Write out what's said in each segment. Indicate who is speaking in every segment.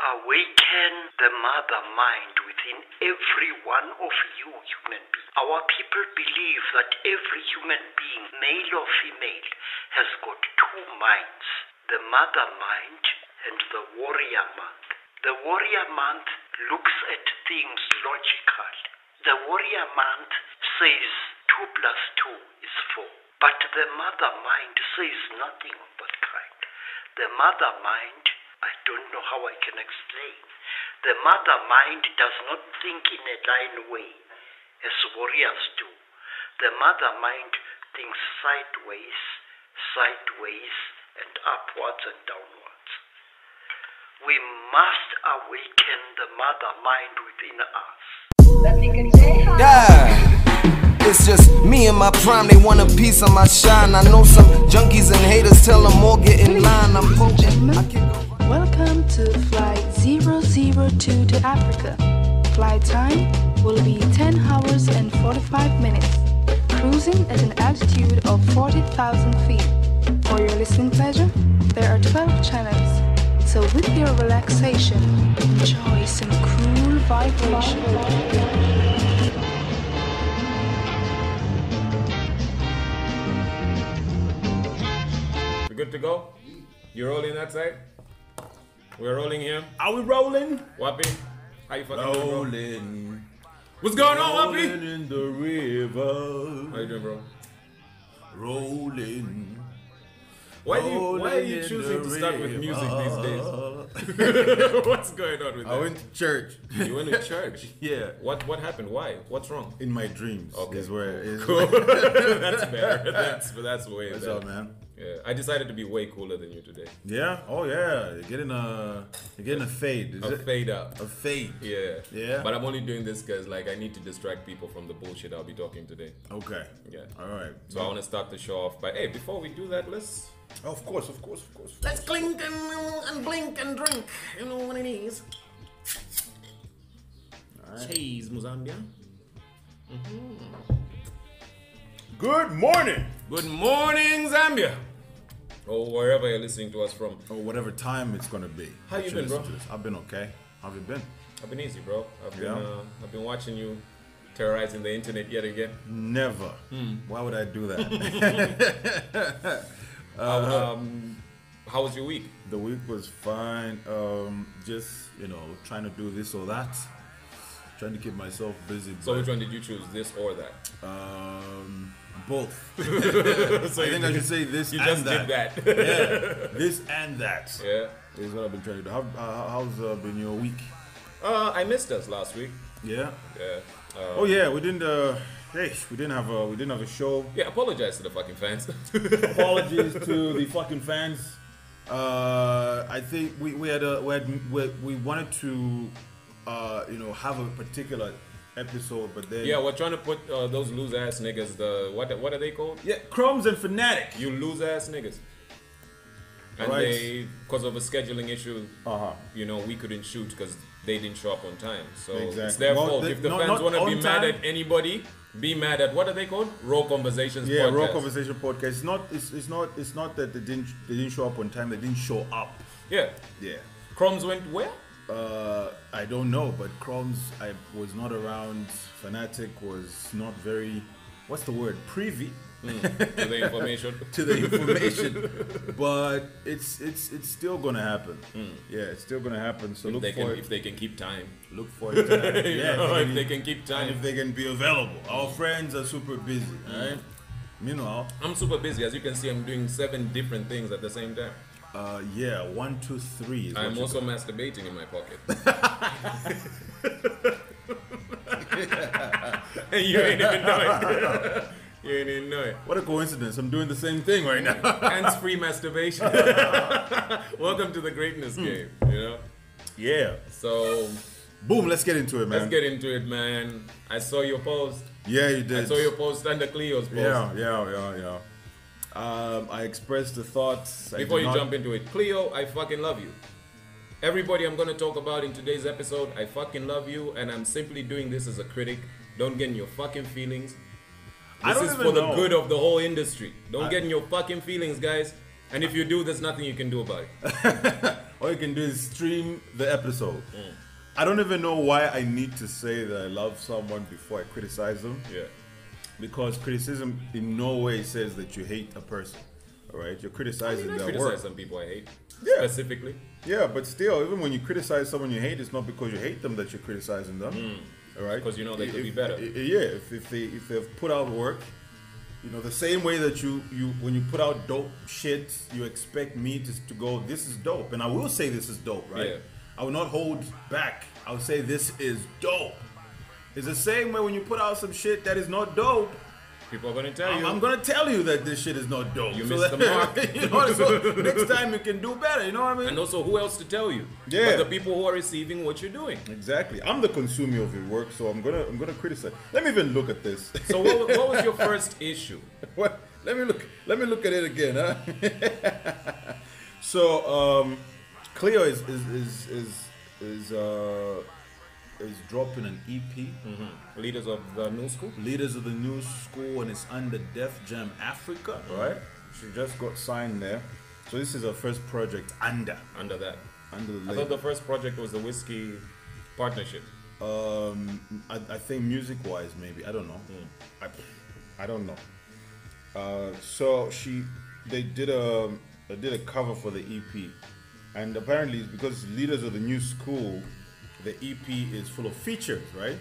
Speaker 1: Awaken the mother mind within every one of you human beings. Our people believe that every human being, male or female, has got two minds, the mother mind and the warrior mind. The warrior mind looks at things logically. The warrior mind says 2 plus 2 is 4. But the mother mind says nothing of that kind. The mother mind, I don't know how I can explain. The mother mind does not think in a line way as warriors do. The mother mind thinks sideways, and upwards and downwards. We must awaken the mother mind within us.
Speaker 2: Yeah, it's just me and my prime. They want a piece of my shine. I know some junkies and haters. Tell them all get in line. I'm poaching.
Speaker 3: Welcome to flight 002 to Africa. Flight time will be 10 hours and 45 minutes. Cruising at an altitude of 40,000 feet. For your listening pleasure, there are 12 channels. So with your relaxation, enjoy some cool vibration.
Speaker 4: We good to go? You rolling that side? We're rolling here.
Speaker 5: Are we rolling?
Speaker 4: Wappy, how you fucking doing, bro?
Speaker 5: Rolling.
Speaker 4: What's going on, Wappy?
Speaker 5: Rolling in the river.
Speaker 4: How you doing, bro?
Speaker 5: Rolling.
Speaker 4: Why are you choosing to start with music these days? What's going on with that?
Speaker 5: I went to church.
Speaker 4: You went to church?
Speaker 5: Yeah.
Speaker 4: What happened? Why? What's wrong?
Speaker 5: In my dreams.
Speaker 4: Okay.
Speaker 5: Is where it is.
Speaker 4: Cool. That's fair. That's way
Speaker 5: What's
Speaker 4: better.
Speaker 5: up, man?
Speaker 4: Yeah, I decided to be way cooler than you today.
Speaker 5: Yeah. Oh yeah. You're getting a fade. Is
Speaker 4: A
Speaker 5: it?
Speaker 4: fade up.
Speaker 5: A fade.
Speaker 4: Yeah.
Speaker 5: Yeah.
Speaker 4: But I'm only doing this because like I need to distract people from the bullshit I'll be talking today.
Speaker 5: Okay.
Speaker 4: Yeah.
Speaker 5: All right.
Speaker 4: So I want to start the show off by, hey, before we do that, let's
Speaker 5: Of course.
Speaker 4: let's clink and blink and drink. You know what it is.
Speaker 5: Alright.
Speaker 4: Cheese, Zambia.
Speaker 5: Good morning.
Speaker 4: Good morning, Zambia. Or wherever you're listening to us from.
Speaker 5: Or whatever time it's gonna be.
Speaker 4: How you been, bro?
Speaker 5: I've been okay. How have you been?
Speaker 4: I've been easy, bro.
Speaker 5: Yeah.
Speaker 4: I've been watching you terrorizing the internet yet again.
Speaker 5: Never. Why would I do that?
Speaker 4: How was your week?
Speaker 5: The week was fine. Just trying to do this or that. Trying to keep myself busy.
Speaker 4: So which one did you choose, this or that?
Speaker 5: Both.
Speaker 4: So
Speaker 5: I think I should say this
Speaker 4: you
Speaker 5: and
Speaker 4: just
Speaker 5: that.
Speaker 4: did that.
Speaker 5: Yeah, this and that.
Speaker 4: Yeah.
Speaker 5: Is what I've been trying to do. How's been your week?
Speaker 4: I missed us last week.
Speaker 5: Yeah.
Speaker 4: Yeah.
Speaker 5: Oh yeah, we didn't. We didn't have a show.
Speaker 4: Yeah, apologize to the fucking fans.
Speaker 5: Apologies to the fucking fans. I think we wanted to have a particular episode, but then
Speaker 4: Yeah, we're trying to put those loose ass niggas. What are they called?
Speaker 5: yeah, Crumbs and Fanatic.
Speaker 4: You lose ass niggas. And
Speaker 5: Right.
Speaker 4: they, because of a scheduling issue,
Speaker 5: Uh-huh.
Speaker 4: we couldn't shoot because they didn't show up on time. So it's
Speaker 5: Exactly.
Speaker 4: their
Speaker 5: Well,
Speaker 4: fault.
Speaker 5: they-
Speaker 4: If the
Speaker 5: not
Speaker 4: fans want to
Speaker 5: on
Speaker 4: be mad
Speaker 5: time.
Speaker 4: at anybody, be mad at, what are they called? Raw Conversations
Speaker 5: Yeah,
Speaker 4: podcast.
Speaker 5: Raw Conversation Podcast. It's not that they didn't show up on time. They didn't show up.
Speaker 4: Yeah.
Speaker 5: Yeah.
Speaker 4: Crumbs went where?
Speaker 5: I don't know, but Crumbs, I was not around. Fanatic was not very, what's the word? Privy
Speaker 4: To the information.
Speaker 5: to the information. But it's still gonna happen. Yeah, it's still gonna happen. So
Speaker 4: If they can keep time.
Speaker 5: look for it. Tonight. Yeah,
Speaker 4: If they can keep
Speaker 5: and
Speaker 4: time.
Speaker 5: if they can be available. Our friends are super busy, right? Meanwhile,
Speaker 4: I'm super busy. As you can see, I'm doing 7 different things at the same time.
Speaker 5: yeah, 1, 2, 3 is what
Speaker 4: I'm
Speaker 5: you
Speaker 4: also
Speaker 5: got.
Speaker 4: masturbating in my pocket. You ain't even know it. You ain't even know it.
Speaker 5: What a coincidence! I'm doing the same thing right now.
Speaker 4: Hands-free masturbation. Welcome to the greatness game,
Speaker 5: Yeah.
Speaker 4: So,
Speaker 5: Boom. Let's get into it, man.
Speaker 4: let's get into it, man. I saw your post.
Speaker 5: Yeah, you did.
Speaker 4: I saw your post under Cleo's post.
Speaker 5: Yeah. I expressed the thoughts.
Speaker 4: Before you jump into it, Cleo, I fucking love you. Everybody I'm going to talk about in today's episode, I fucking love you, and I'm simply doing this as a critic. Don't get in your fucking feelings. This is for the good of the whole industry. Don't get in your fucking feelings, guys. And if you do, there's nothing you can do about it.
Speaker 5: all you can do is stream the episode. I don't even know why I need to say that I love someone before I criticize them.
Speaker 4: Yeah.
Speaker 5: Because criticism in no way says that you hate a person. All right, you're criticizing
Speaker 4: I
Speaker 5: their
Speaker 4: criticize
Speaker 5: work.
Speaker 4: some people I hate.
Speaker 5: Yeah.
Speaker 4: Specifically.
Speaker 5: Yeah, but still, even when you criticize someone you hate, it's not because you hate them that you're criticizing them. All right,
Speaker 4: Because you know they could be better.
Speaker 5: Yeah, if they've put out work, you know, the same way that you when you put out dope shit, you expect me to go, this is dope, and I will say this is dope, right?
Speaker 4: Yeah.
Speaker 5: I will not hold back. I will say this is dope. It's the same way when you put out some shit that is not dope.
Speaker 4: People are going to tell you.
Speaker 5: I'm gonna tell you that this shit is not dope.
Speaker 4: You
Speaker 5: so
Speaker 4: missed the mark.
Speaker 5: You know, so next time you can do better. You know what I mean?
Speaker 4: And also, who else to tell you?
Speaker 5: Yeah.
Speaker 4: But the people who are receiving what you're doing.
Speaker 5: Exactly. I'm the consumer of your work, so I'm gonna criticize. Let me even look at this.
Speaker 4: So what was your first issue?
Speaker 5: What? Let me look at it again, huh? So Cleo is dropping an EP.
Speaker 4: Leaders of the new school?
Speaker 5: Leaders of the New School, and it's under Def Jam Africa, right? She just got signed there. So this is her first project under
Speaker 4: That.
Speaker 5: the
Speaker 4: I
Speaker 5: label.
Speaker 4: thought the first project was the Whiskey partnership.
Speaker 5: I think music-wise, maybe, I don't know. I don't know. So they did a cover for the EP, and apparently it's because Leaders of the New School, the EP is full of features, right?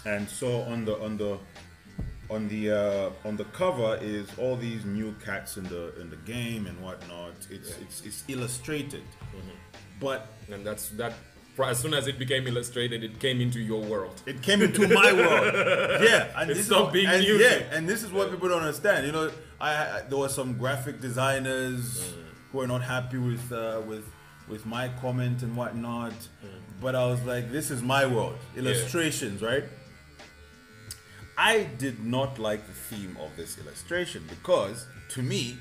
Speaker 5: And so on the cover is all these new cats in the game and whatnot. It's illustrated, but
Speaker 4: And that. As soon as it became illustrated, it came into your world.
Speaker 5: it came into my world. Yeah, and
Speaker 4: It
Speaker 5: this
Speaker 4: stopped being
Speaker 5: and,
Speaker 4: music.
Speaker 5: yeah, and this is what people don't understand. You know, there were some graphic designers who are not happy with my comment and whatnot, but I was like, this is my world. Illustrations, right? I did not like the theme of this illustration because, to me,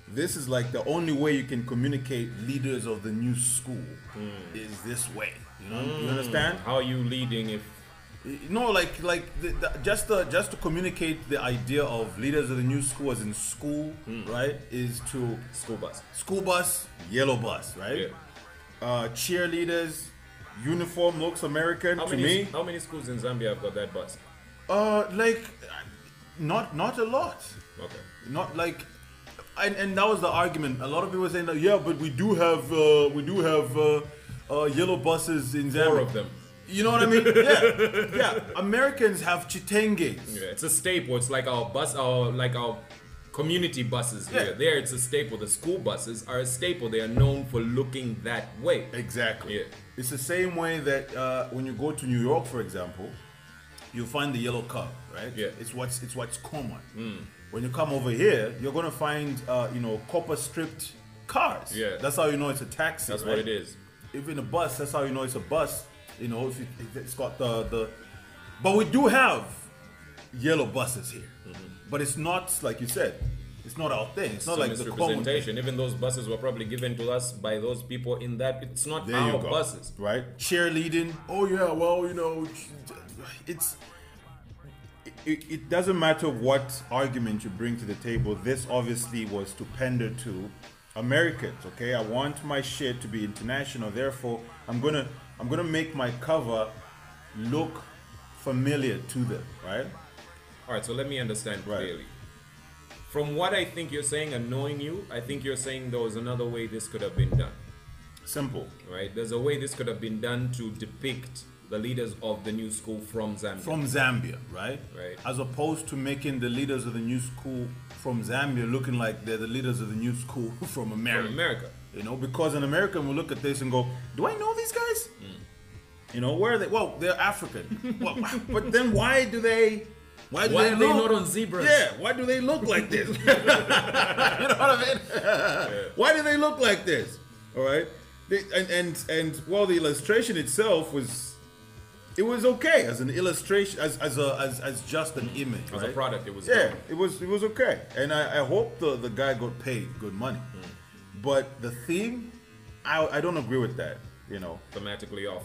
Speaker 5: this is like the only way you can communicate leaders of the new school is this way. You know, you understand?
Speaker 4: How are you leading if
Speaker 5: No, just to communicate the idea of leaders of the new school as in school, right? Is to school bus, yellow bus, right?
Speaker 4: Yeah.
Speaker 5: Cheerleaders, uniform looks American to me.
Speaker 4: How many schools in Zambia have got that bus?
Speaker 5: Not a lot.
Speaker 4: Okay.
Speaker 5: Not like, and that was the argument. A lot of people were saying that, yeah, but we do have yellow buses in Zambia.
Speaker 4: 4 of them.
Speaker 5: You know what I mean? Yeah. Americans have chitenges.
Speaker 4: Yeah, it's a staple. It's like our community buses here.
Speaker 5: Yeah.
Speaker 4: There, it's a staple. The school buses are a staple. They are known for looking that way.
Speaker 5: Exactly.
Speaker 4: Yeah.
Speaker 5: It's the same way that when you go to New York, for example, you find the yellow car, right?
Speaker 4: Yeah.
Speaker 5: It's what's common. When you come over here, you're gonna find copper stripped cars.
Speaker 4: Yeah.
Speaker 5: That's how you know it's a taxi.
Speaker 4: That's
Speaker 5: right?
Speaker 4: what it is.
Speaker 5: Even a bus, that's how you know it's a bus. You know, if it's got the. But we do have yellow buses here, but it's not like you said. It's not our thing. It's not like the common.
Speaker 4: Misrepresentation. Even those buses were probably given to us by those people in that. It's not
Speaker 5: There
Speaker 4: our
Speaker 5: you go.
Speaker 4: buses.
Speaker 5: Right? Cheerleading. Oh yeah, well, it doesn't matter what argument you bring to the table. This obviously was to pander to Americans. Okay, I want my shit to be international. Therefore, I'm gonna make my cover look familiar to them. Right?
Speaker 4: All right. So let me understand
Speaker 5: Right.
Speaker 4: clearly. From what I think you're saying and knowing you, I think you're saying there was another way this could have been done.
Speaker 5: Simple.
Speaker 4: Right? There's a way this could have been done to depict the leaders of the new school from Zambia.
Speaker 5: From Zambia, right?
Speaker 4: Right.
Speaker 5: As opposed to making the leaders of the new school from Zambia looking like they're the leaders of the new school from America.
Speaker 4: From America.
Speaker 5: You know, because an American will look at this and go, do I know these guys? You know, where are they? Well, they're African. Well, but then why do they... Why
Speaker 4: are they not on zebras?
Speaker 5: Yeah, why do they look like this? You know what I mean? Why do they look like this? All right? And while the illustration itself was okay as an illustration, as just an image,
Speaker 4: As
Speaker 5: right?
Speaker 4: a product, it was
Speaker 5: Yeah,
Speaker 4: good.
Speaker 5: it was okay. And I hope the guy got paid good money. But the theme, I don't agree with that, you know.
Speaker 4: Thematically off.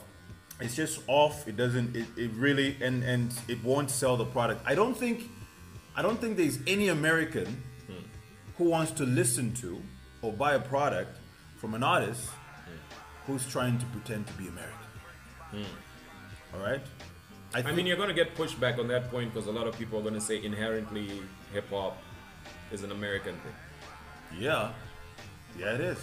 Speaker 5: It's just off. It doesn't. It really and it won't sell the product. I don't think there's any American who wants to listen to or buy a product from an artist who's trying to pretend to be American. All right?
Speaker 4: I mean, you're going to get pushback on that point because a lot of people are going to say inherently hip hop is an American thing.
Speaker 5: Yeah. Yeah, it is.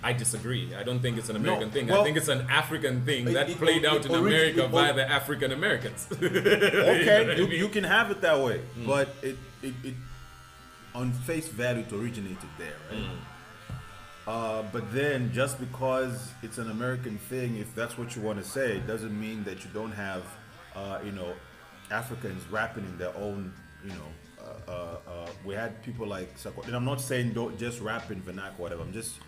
Speaker 4: I disagree. I don't think it's an American thing.
Speaker 5: Well,
Speaker 4: I think it's an African thing that played out in America by the African Americans.
Speaker 5: Okay, you can have it that way, but it on face value it originated there, right? But then just because it's an American thing, if that's what you want to say, it doesn't mean that you don't have, Africans rapping in their own, we had people like, and I'm not saying don't just rap in vernacular, whatever. I'm just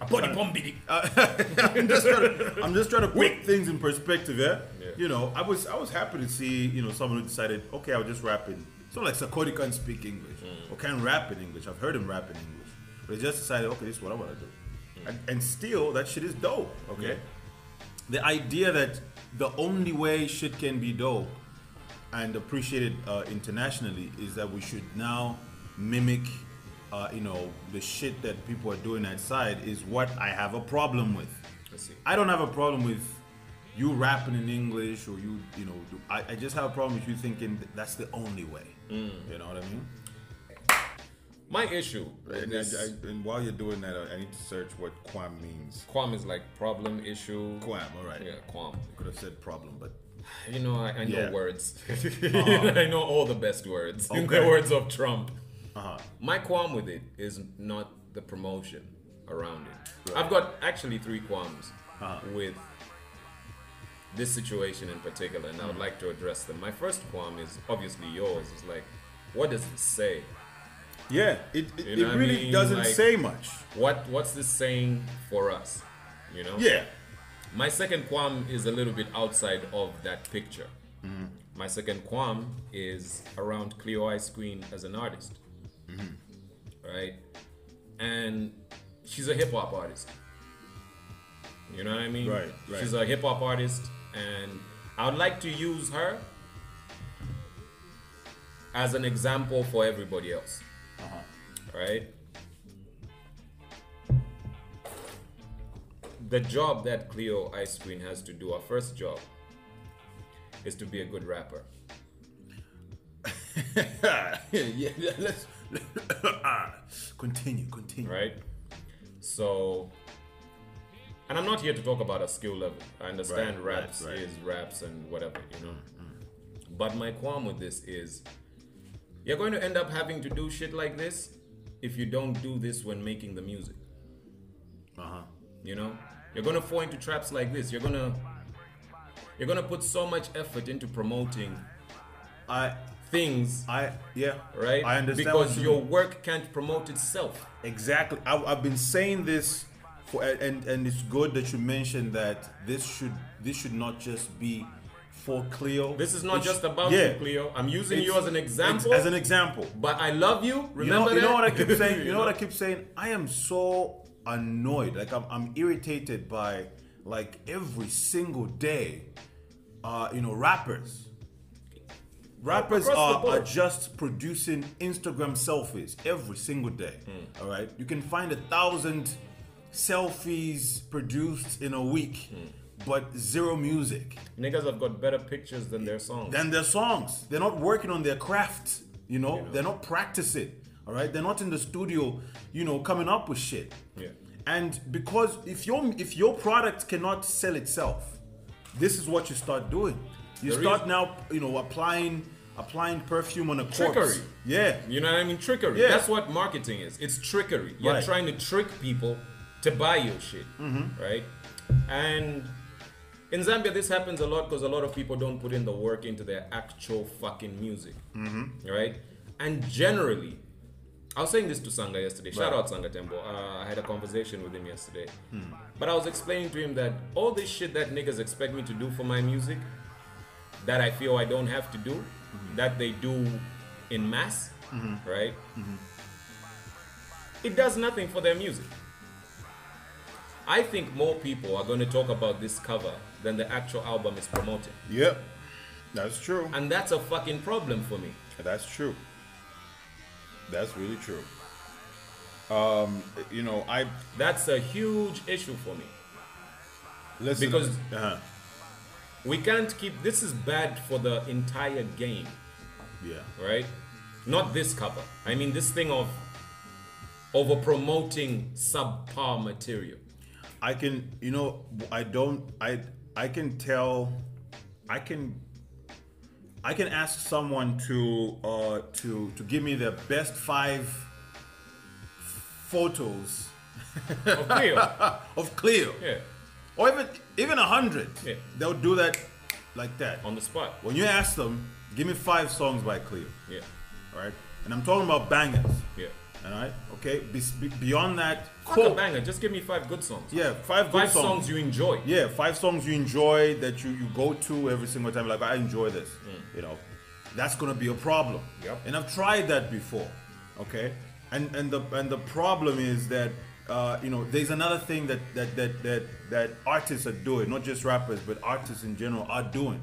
Speaker 5: trying to put things in perspective. Yeah? I was happy to see someone who decided, okay, I'll just rap in. It's not like Sakodi can't speak English or can't rap in English. I've heard him rap in English, but he just decided, okay, this is what I want to do, and still that shit is dope. Okay, the idea that the only way shit can be dope and appreciated internationally is that we should now mimic, the shit that people are doing outside is what I have a problem with. I don't have a problem with you rapping in English or I just have a problem with you thinking that's the only way. You know what I mean?
Speaker 4: My issue.
Speaker 5: And while you're doing that, I need to search what quam means.
Speaker 4: Quam is like problem, issue.
Speaker 5: Quam, all right.
Speaker 4: Yeah, quam.
Speaker 5: Could have said problem, but
Speaker 4: I know words. I know all the best words.
Speaker 5: Okay.
Speaker 4: In the words of Trump. My qualm with it is not the promotion around it. Right. I've got actually 3 qualms with this situation in particular, and I would like to address them. My first qualm is obviously yours. It's like, what does this say?
Speaker 5: Yeah, it really doesn't say much.
Speaker 4: What's this saying for us?
Speaker 5: Yeah.
Speaker 4: My second qualm is a little bit outside of that picture. My second qualm is around Cleo Ice Queen as an artist. Right? And she's a hip hop artist. You know what I mean?
Speaker 5: Right.
Speaker 4: She's a hip hop artist, and I would like to use her as an example for everybody else. Right? The job that Cleo Ice Queen has to do, our first job, is to be a good rapper.
Speaker 5: Let's continue.
Speaker 4: Right? So, and I'm not here to talk about a skill level. I understand raps is raps and whatever, But my qualm with this is, you're going to end up having to do shit like this if you don't do this when making the music. You're gonna fall into traps like this. You're gonna put so much effort into promoting things. Right?
Speaker 5: I understand.
Speaker 4: Because your work can't promote itself.
Speaker 5: Exactly. I've been saying this and it's good that you mentioned that this should not just be for Cleo.
Speaker 4: This is not just about you, Cleo. I'm using you as an example.
Speaker 5: As an example.
Speaker 4: But I love you. Remember that?
Speaker 5: You know what I keep saying? You know what I keep saying? I am so annoyed. Like I'm irritated by, like, every single day, rappers. Rappers are just producing Instagram selfies every single day. All right, you can find 1,000 selfies produced in a week, but zero music.
Speaker 4: Niggas have got better pictures than their songs.
Speaker 5: They're not working on their craft. They're not practicing. All right, they're not in the studio. Coming up with shit.
Speaker 4: Yeah.
Speaker 5: And because if your product cannot sell itself, this is what you start doing. You start now, applying perfume on a corpse.
Speaker 4: Trickery.
Speaker 5: Yeah.
Speaker 4: You know what I mean? Trickery.
Speaker 5: Yeah.
Speaker 4: That's what marketing is. It's trickery. You're trying to trick people to buy your shit. Right? And in Zambia, this happens a lot because a lot of people don't put in the work into their actual fucking music. Right? And generally, I was saying this to Sanga yesterday. Shout out Sanga Tembo. I had a conversation with him yesterday. But I was explaining to him that all this shit that niggas expect me to do for my music, that I feel I don't have to do, that they do in mass, right? It does nothing for their music. I think more people are going to talk about this cover than the actual album is promoting.
Speaker 5: Yep, that's true.
Speaker 4: And that's a fucking problem for me.
Speaker 5: That's true. That's really true.
Speaker 4: That's a huge issue for me.
Speaker 5: Listen,
Speaker 4: because we can't keep. This is bad for the entire game.
Speaker 5: Yeah.
Speaker 4: Right? Not this cover. I mean this thing of over promoting subpar material.
Speaker 5: I can, you know, I can tell, I can ask someone to give me the best 5 photos
Speaker 4: Of Cleo.
Speaker 5: of Cleo.
Speaker 4: Yeah.
Speaker 5: Or even 100.
Speaker 4: Yeah.
Speaker 5: They'll do that like that.
Speaker 4: On the spot.
Speaker 5: When you ask them, give me 5 songs by Cleo.
Speaker 4: Yeah.
Speaker 5: All right? And I'm talking about bangers.
Speaker 4: Yeah.
Speaker 5: All right? Okay? Beyond that,
Speaker 4: Fuck a banger. Just give me 5 good songs.
Speaker 5: Yeah, 5 good
Speaker 4: 5 songs you enjoy.
Speaker 5: Yeah, 5 songs you enjoy that you go to every single time. Like, I enjoy this. You know, that's gonna be a problem.
Speaker 4: Yep.
Speaker 5: And I've tried that before. Okay, and the problem is that you know, there's another thing that artists are doing, not just rappers, but artists in general are doing.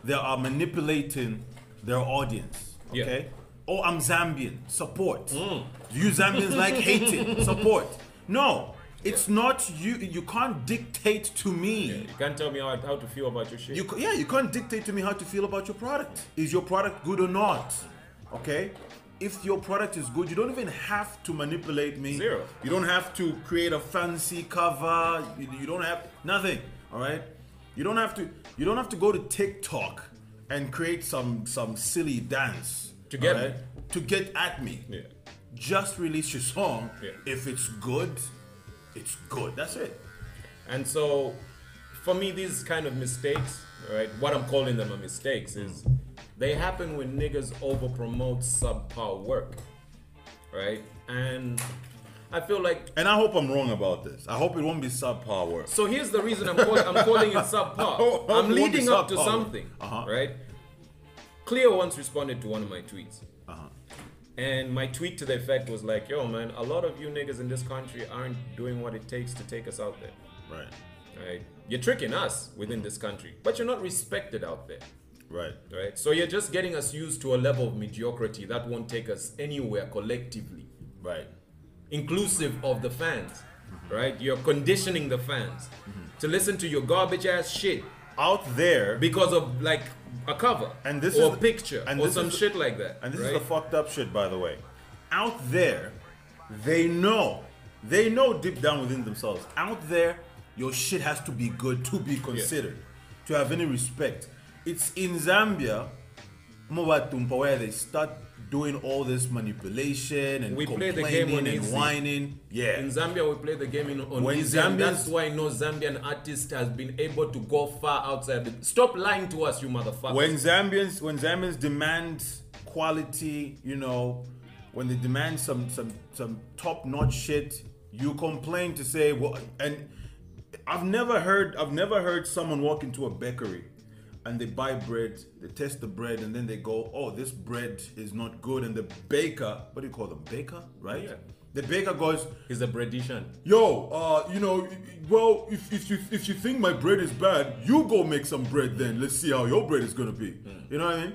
Speaker 5: They are manipulating their audience. Okay.
Speaker 4: Yeah.
Speaker 5: Oh, I'm Zambian. Support. Do you Zambians like hating? Support. No, it's not you. You can't dictate to me.
Speaker 4: Yeah, you can't tell me how to feel about your shit.
Speaker 5: You can't dictate to me how to feel about your product. Is your product good or not? Okay? If your product is good, you don't even have to manipulate me.
Speaker 4: Zero.
Speaker 5: You don't have to create a fancy cover. You don't have nothing. All right? You don't have to go to TikTok and create some silly dance
Speaker 4: To get
Speaker 5: all to get at me.
Speaker 4: Yeah.
Speaker 5: Just release your song.
Speaker 4: Yeah.
Speaker 5: If it's good, it's good. That's it.
Speaker 4: And so, for me, these kind of mistakes, right? What I'm calling them a mistakes is they happen when niggas over promote subpar work, right? And I feel like.
Speaker 5: And I hope I'm wrong about this. I hope it won't be subpar work.
Speaker 4: So here's the reason I'm calling it subpar. I'm leading up to something, right? Cleo once responded to one of my tweets. And my tweet to the effect was like, yo, man, a lot of you niggas in this country aren't doing what it takes to take us out there.
Speaker 5: Right.
Speaker 4: Right? You're tricking us within this country, but you're not respected out there.
Speaker 5: Right.
Speaker 4: Right? So you're just getting us used to a level of mediocrity that won't take us anywhere collectively.
Speaker 5: Right.
Speaker 4: Inclusive of the fans. Right? You're conditioning the fans to listen to your garbage ass shit
Speaker 5: Out there,
Speaker 4: because of like a cover
Speaker 5: and this
Speaker 4: or
Speaker 5: is
Speaker 4: a picture
Speaker 5: and
Speaker 4: or
Speaker 5: this
Speaker 4: some
Speaker 5: is
Speaker 4: shit like that.
Speaker 5: And this
Speaker 4: right?
Speaker 5: is the fucked up shit, by the way. Out there, they know deep down within themselves. Out there, your shit has to be good to be considered, to have any respect. It's in Zambia, where they start doing all this manipulation and
Speaker 4: we play the game on
Speaker 5: and
Speaker 4: easy.
Speaker 5: whining. Yeah.
Speaker 4: In Zambia, we play the game on
Speaker 5: When
Speaker 4: easy, and
Speaker 5: Zambians-
Speaker 4: that's why no Zambian artist has been able to go far outside. Stop lying to us, you motherfuckers.
Speaker 5: When Zambians demand quality, you know, when they demand some top-notch shit, you complain to say, well, and I've never heard someone walk into a bakery and they buy bread, they test the bread, and then they go, oh, this bread is not good. And the baker, what do you call them? Baker, right?
Speaker 4: Yeah.
Speaker 5: The baker goes,
Speaker 4: He's a breadician.
Speaker 5: yo, you know, well, if you think my bread is bad, you go make some bread then. Let's see how your bread is gonna be. You know what I mean?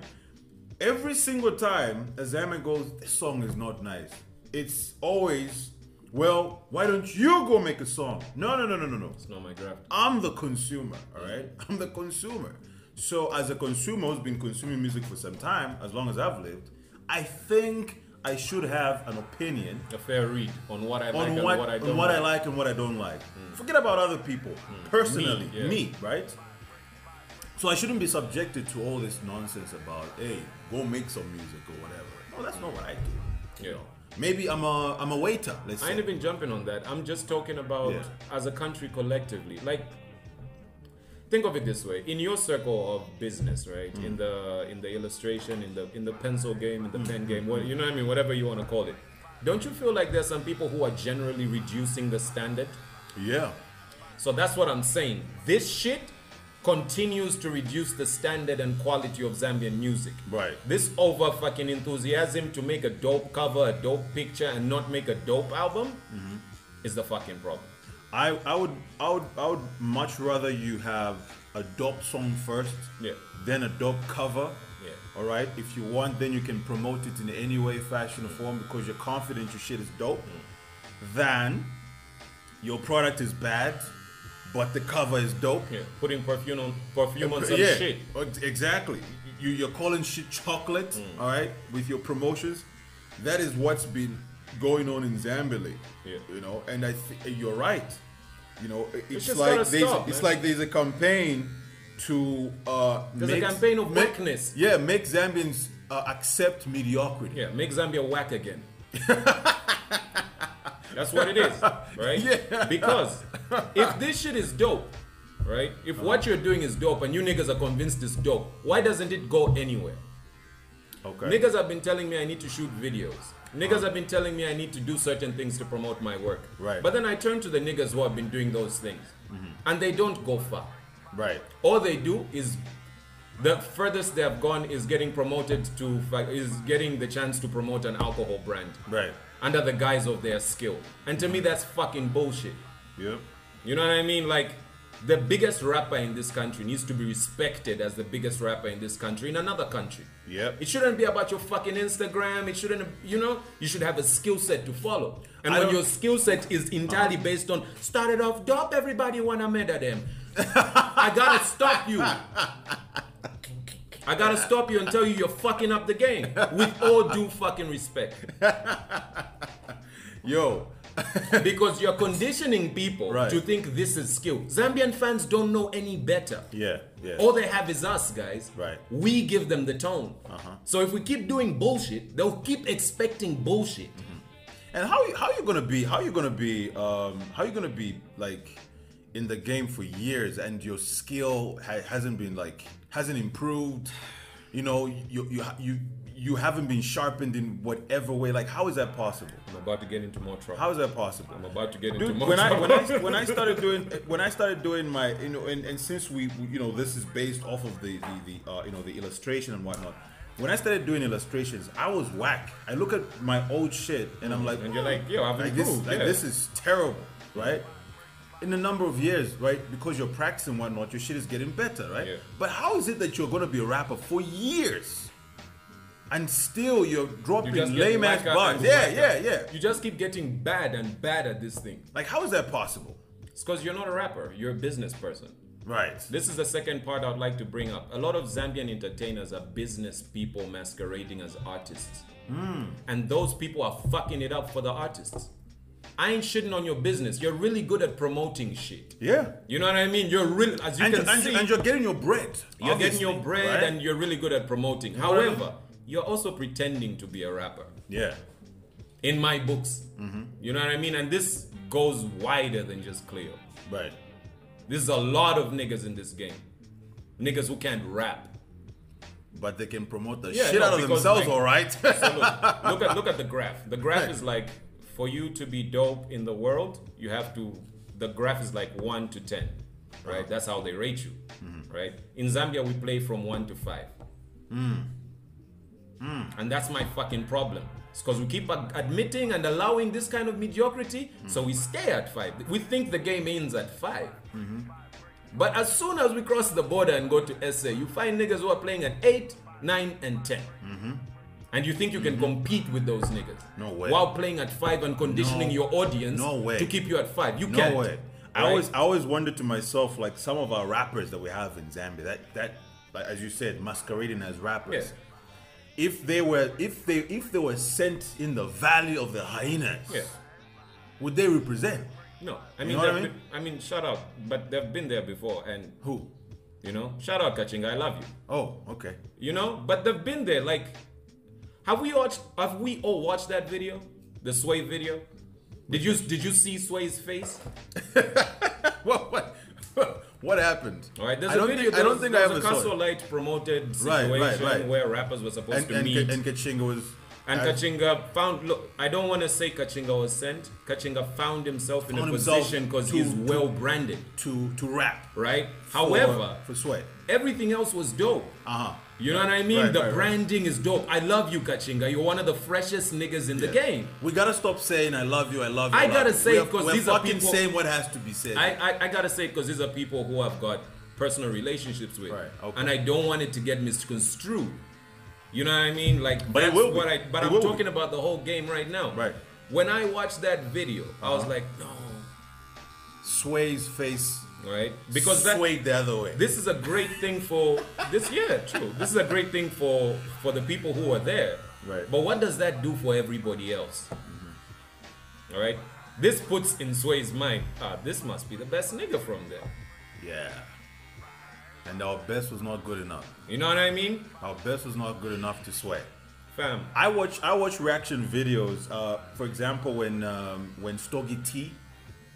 Speaker 5: Every single time a Zambian goes, this song is not nice, it's always, well, why don't you go make a song? No.
Speaker 4: It's not my draft.
Speaker 5: I'm the consumer, all right? I'm the consumer. So as a consumer who's been consuming music for some time, as long as I've lived, I think I should have an opinion
Speaker 4: A fair read on what I like
Speaker 5: on
Speaker 4: and
Speaker 5: what,
Speaker 4: what I
Speaker 5: on
Speaker 4: don't
Speaker 5: what
Speaker 4: like.
Speaker 5: I like and what I don't like. Forget about other people. Personally,
Speaker 4: Me, yeah.
Speaker 5: me, right? So I shouldn't be subjected to all this nonsense about, hey, go make some music or whatever. No, that's not what I do.
Speaker 4: Yeah.
Speaker 5: Maybe I'm a waiter. Let's
Speaker 4: I
Speaker 5: say.
Speaker 4: ain't even jumping on that. I'm just talking about
Speaker 5: Yeah.
Speaker 4: as a country collectively. Like, think of it this way: in your circle of business, right? In the illustration, in the pencil game, in the pen game, what, you know what I mean? Whatever you want to call it. Don't you feel like there's some people who are generally reducing the standard?
Speaker 5: Yeah.
Speaker 4: So that's what I'm saying. This shit continues to reduce the standard and quality of Zambian music.
Speaker 5: Right.
Speaker 4: This over fucking enthusiasm to make a dope cover, a dope picture, and not make a dope album is the fucking problem.
Speaker 5: I would much rather you have a dope song first,
Speaker 4: Yeah.
Speaker 5: then a dope cover.
Speaker 4: Yeah.
Speaker 5: All right. If you want, then you can promote it in any way, fashion, or form because you're confident your shit is dope. Than your product is bad, but the cover is dope.
Speaker 4: Yeah, putting perfume on some
Speaker 5: Yeah,
Speaker 4: shit.
Speaker 5: exactly. You're calling shit chocolate, all right, with your promotions. That is what's been going on in Zambia lately.
Speaker 4: Yeah.
Speaker 5: You know, and I think you're right. You know, it's
Speaker 4: just
Speaker 5: like
Speaker 4: gotta
Speaker 5: there's
Speaker 4: stop,
Speaker 5: it's
Speaker 4: man.
Speaker 5: like there's a campaign to
Speaker 4: There's a campaign of wackness.
Speaker 5: Yeah, make Zambians accept mediocrity.
Speaker 4: Yeah, make Zambia whack again. That's what it is, right?
Speaker 5: Yeah.
Speaker 4: Because if this shit is dope, right? If what you're doing is dope and you niggas are convinced it's dope, why doesn't it go anywhere?
Speaker 5: Okay.
Speaker 4: Niggas have been telling me I need to shoot videos. Niggas have been telling me I need to do certain things to promote my work.
Speaker 5: Right.
Speaker 4: But then I turn to the niggas who have been doing those things. And they don't go far.
Speaker 5: Right.
Speaker 4: All they do is the furthest they have gone is getting promoted to is getting the chance to promote an alcohol brand.
Speaker 5: Right.
Speaker 4: Under the guise of their skill. And to me that's fucking bullshit.
Speaker 5: Yep.
Speaker 4: You know what I mean? Like the biggest rapper in this country needs to be respected as the biggest rapper in this country in another country.
Speaker 5: Yep.
Speaker 4: It shouldn't be about your fucking Instagram. It shouldn't, you know, you should have a skill set to follow. And when your skill set is entirely based on started off dope, everybody wanna murder them. I gotta stop you. I gotta stop you and tell you you're fucking up the game. With all due fucking respect.
Speaker 5: Yo.
Speaker 4: Because you're conditioning people
Speaker 5: Right.
Speaker 4: to think this is skill. Zambian fans don't know any better.
Speaker 5: Yeah. Yeah.
Speaker 4: All they have is us, guys.
Speaker 5: Right.
Speaker 4: We give them the tone. So if we keep doing bullshit, they'll keep expecting bullshit.
Speaker 5: And how you gonna be like in the game for years and your skill hasn't improved? You know, you haven't been sharpened in whatever way. Like, how is that possible?
Speaker 4: I'm about to get into more trouble.
Speaker 5: How is that possible?
Speaker 4: I'm about to get into
Speaker 5: Dude,
Speaker 4: more
Speaker 5: when
Speaker 4: trouble.
Speaker 5: I started doing my, you know, and since we you know, this is based off of the you know, the illustration and whatnot. When I started doing illustrations, I was whack. I look at my old shit and I'm like,
Speaker 4: And you're like, yo, I've improved.
Speaker 5: this is terrible, right? In a number of years, right? Because you're practicing whatnot, your shit is getting better, right?
Speaker 4: Yeah.
Speaker 5: But how is it that you're gonna be a rapper for years and still you're dropping
Speaker 4: You just get
Speaker 5: lame ass
Speaker 4: whacker
Speaker 5: bars?
Speaker 4: and
Speaker 5: Yeah.
Speaker 4: whacker. You just keep getting bad and bad at this thing.
Speaker 5: Like, how is that possible?
Speaker 4: It's because you're not a rapper. You're a business person.
Speaker 5: Right.
Speaker 4: This is the second part I'd like to bring up. A lot of Zambian entertainers are business people masquerading as artists. And those people are fucking it up for the artists. I ain't shitting on your business. You're really good at promoting shit.
Speaker 5: Yeah.
Speaker 4: You know what I mean? You're really, as you can see,
Speaker 5: and you're getting your bread.
Speaker 4: you're getting your
Speaker 5: obviously,
Speaker 4: bread
Speaker 5: right?
Speaker 4: and you're really good at promoting.
Speaker 5: know what I mean?
Speaker 4: However, you're also pretending to be a rapper.
Speaker 5: Yeah.
Speaker 4: In my books. You know what I mean? And this goes wider than just Cleo.
Speaker 5: Right.
Speaker 4: This is a lot of niggas in this game. Niggas who can't rap.
Speaker 5: But they can promote the
Speaker 4: Yeah,
Speaker 5: shit
Speaker 4: no,
Speaker 5: out of
Speaker 4: because,
Speaker 5: themselves,
Speaker 4: like-
Speaker 5: all right?
Speaker 4: So look at the graph. The graph
Speaker 5: Right.
Speaker 4: is like, for you to be dope in the world, you have to, the graph is like 1 to 10, right? That's how they rate you, right? In Zambia, we play from 1 to 5. And that's my fucking problem. It's because we keep admitting and allowing this kind of mediocrity, so we stay at 5. We think the game ends at 5. But as soon as we cross the border and go to SA, you find niggas who are playing at 8, 9, and 10. And you think you can compete with those niggas.
Speaker 5: No way.
Speaker 4: While playing at 5 and conditioning your audience
Speaker 5: no way.
Speaker 4: to keep you at 5. You
Speaker 5: No
Speaker 4: can't.
Speaker 5: way.
Speaker 4: Right?
Speaker 5: I always wonder to myself, like, some of our rappers that we have in Zambia, that like, as you said, masquerading as rappers.
Speaker 4: Yeah.
Speaker 5: If they were sent in the valley of the hyenas,
Speaker 4: Yeah.
Speaker 5: would they represent?
Speaker 4: No. I
Speaker 5: You
Speaker 4: mean,
Speaker 5: know what I
Speaker 4: they've
Speaker 5: mean?
Speaker 4: been- I mean, shout out. But they've been there before. And,
Speaker 5: Who?
Speaker 4: you know, shout out Kachinga. I love you.
Speaker 5: Oh, okay.
Speaker 4: You know, but they've been there. Like, have we all watched that video? The Sway video? Did you see Sway's face?
Speaker 5: What happened?
Speaker 4: All right, there's
Speaker 5: I
Speaker 4: a
Speaker 5: don't
Speaker 4: video.
Speaker 5: think- I don't think I
Speaker 4: there's
Speaker 5: ever
Speaker 4: a
Speaker 5: saw it.
Speaker 4: Castle Light promoted
Speaker 5: Right,
Speaker 4: situation
Speaker 5: right.
Speaker 4: where rappers were supposed to meet.
Speaker 5: And Kachinga was.
Speaker 4: And Kachinga found, look, I don't want to say Kachinga was sent. Kachinga found himself in a
Speaker 5: Found himself
Speaker 4: position because
Speaker 5: to-
Speaker 4: he's
Speaker 5: to-
Speaker 4: well branded,
Speaker 5: to rap.
Speaker 4: right? However,
Speaker 5: for Sway.
Speaker 4: everything else was dope.
Speaker 5: Uh-huh.
Speaker 4: You know what I mean?
Speaker 5: Right,
Speaker 4: The
Speaker 5: right, right.
Speaker 4: branding is dope. I love you, Kachinga. You're one of the freshest niggas in the game.
Speaker 5: We gotta stop saying I love you, I love you.
Speaker 4: I
Speaker 5: love
Speaker 4: gotta
Speaker 5: you."
Speaker 4: say it 'cause
Speaker 5: we're
Speaker 4: these are
Speaker 5: fucking
Speaker 4: people-
Speaker 5: saying what has to be said.
Speaker 4: I gotta say because these are people who I've got personal relationships with,
Speaker 5: Right, okay.
Speaker 4: and I don't want it to get misconstrued. You know what I mean? Like,
Speaker 5: But it
Speaker 4: that's
Speaker 5: will be.
Speaker 4: what
Speaker 5: It
Speaker 4: I'm
Speaker 5: will be.
Speaker 4: talking about the whole game right now.
Speaker 5: Right.
Speaker 4: When I watched that video, I was like, no.
Speaker 5: Sway's face
Speaker 4: right? Because that
Speaker 5: swayed the other way.
Speaker 4: this is a great thing for this. Yeah, true. This is a great thing for the people who are there.
Speaker 5: Right.
Speaker 4: But what does that do for everybody else? All right. This puts in Sway's mind, this must be the best nigga from there.
Speaker 5: Yeah. And our best was not good enough.
Speaker 4: You know what I mean?
Speaker 5: Our best was not good enough to Sway.
Speaker 4: Fam.
Speaker 5: I watch reaction videos. For example, when Stogie T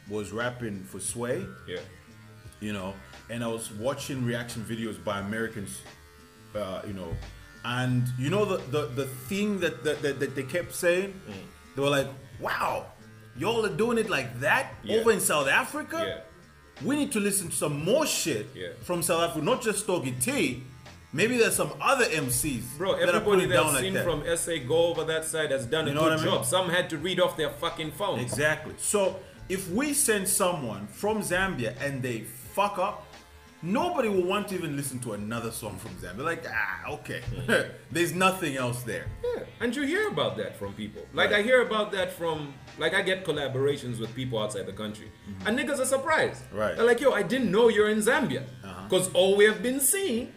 Speaker 5: was rapping for Sway,
Speaker 4: Yeah.
Speaker 5: you know, and I was watching reaction videos by Americans, you know, and you know the thing that they kept saying, they were like, "Wow, y'all are doing it like that
Speaker 4: Yeah.
Speaker 5: over in South Africa.
Speaker 4: Yeah.
Speaker 5: We need to listen to some more shit
Speaker 4: Yeah.
Speaker 5: from South Africa, not just Stogie T. Maybe there's some other MCs
Speaker 4: Bro,
Speaker 5: that are putting
Speaker 4: everybody
Speaker 5: it down
Speaker 4: that's
Speaker 5: like
Speaker 4: seen
Speaker 5: that."
Speaker 4: from SA go over that side has done a
Speaker 5: You know
Speaker 4: good
Speaker 5: what I mean?
Speaker 4: job. Some had to read off their fucking phones.
Speaker 5: Exactly. So if we send someone from Zambia and they fuck up, nobody will want to even listen to another song from Zambia. Like, okay. There's nothing else there.
Speaker 4: Yeah, and you hear about that from people. Like
Speaker 5: Right.
Speaker 4: I hear about that from, like I get collaborations with people outside the country, and niggas are surprised.
Speaker 5: Right.
Speaker 4: They're like, yo, I didn't know you're in Zambia, because all we have been seeing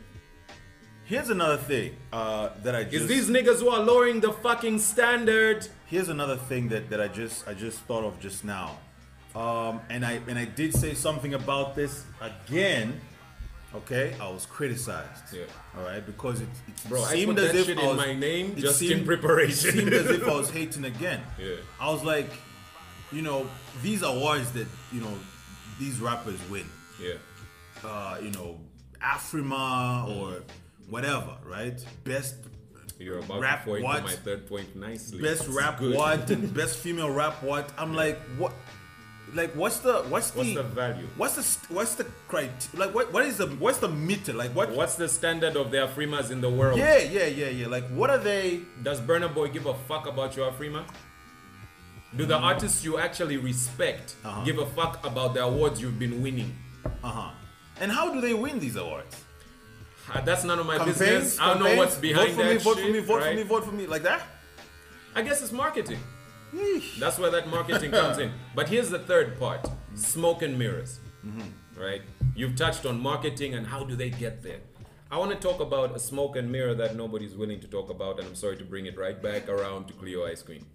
Speaker 5: Here's another thing that I
Speaker 4: is
Speaker 5: just
Speaker 4: these niggas who are lowering the fucking standard.
Speaker 5: here's another thing that I just thought of just now. And I did say something about this again. Okay, I was criticized.
Speaker 4: Yeah.
Speaker 5: All right, because it
Speaker 4: Bro, I
Speaker 5: seemed
Speaker 4: put
Speaker 5: as
Speaker 4: that
Speaker 5: if
Speaker 4: shit
Speaker 5: I
Speaker 4: in
Speaker 5: was,
Speaker 4: my name
Speaker 5: it
Speaker 4: just in
Speaker 5: seemed-
Speaker 4: preparation.
Speaker 5: It seemed as if I was hating again.
Speaker 4: Yeah.
Speaker 5: I was like, you know, these awards that you know these rappers win.
Speaker 4: Yeah.
Speaker 5: You know, Afrima or whatever, right? Best
Speaker 4: You're about
Speaker 5: rap
Speaker 4: to point
Speaker 5: what?
Speaker 4: to my third point nicely.
Speaker 5: best
Speaker 4: It's
Speaker 5: rap
Speaker 4: good.
Speaker 5: what and best female rap what. I'm like, what? Like, what's the
Speaker 4: value?
Speaker 5: What's the criteria? Like, what's the meter? Like, what?
Speaker 4: What's the standard of the Afrimas in the world?
Speaker 5: Yeah. Like, what are they?
Speaker 4: Does Burna Boy give a fuck about your Afrima? Do the artists you actually respect give a fuck about the awards you've been winning?
Speaker 5: And how do they win these awards?
Speaker 4: That's none of my
Speaker 5: Campaigns?
Speaker 4: business. I don't know what's behind that
Speaker 5: vote
Speaker 4: shit.
Speaker 5: for me, vote
Speaker 4: right?
Speaker 5: for me, vote for me, like that.
Speaker 4: I guess it's marketing. That's where that marketing comes in. But here's the third part: smoke and mirrors. Right? You've touched on marketing and how do they get there. I want to talk about a smoke and mirror that nobody's willing to talk about, and I'm sorry to bring it right back around to Cleo Ice Cream.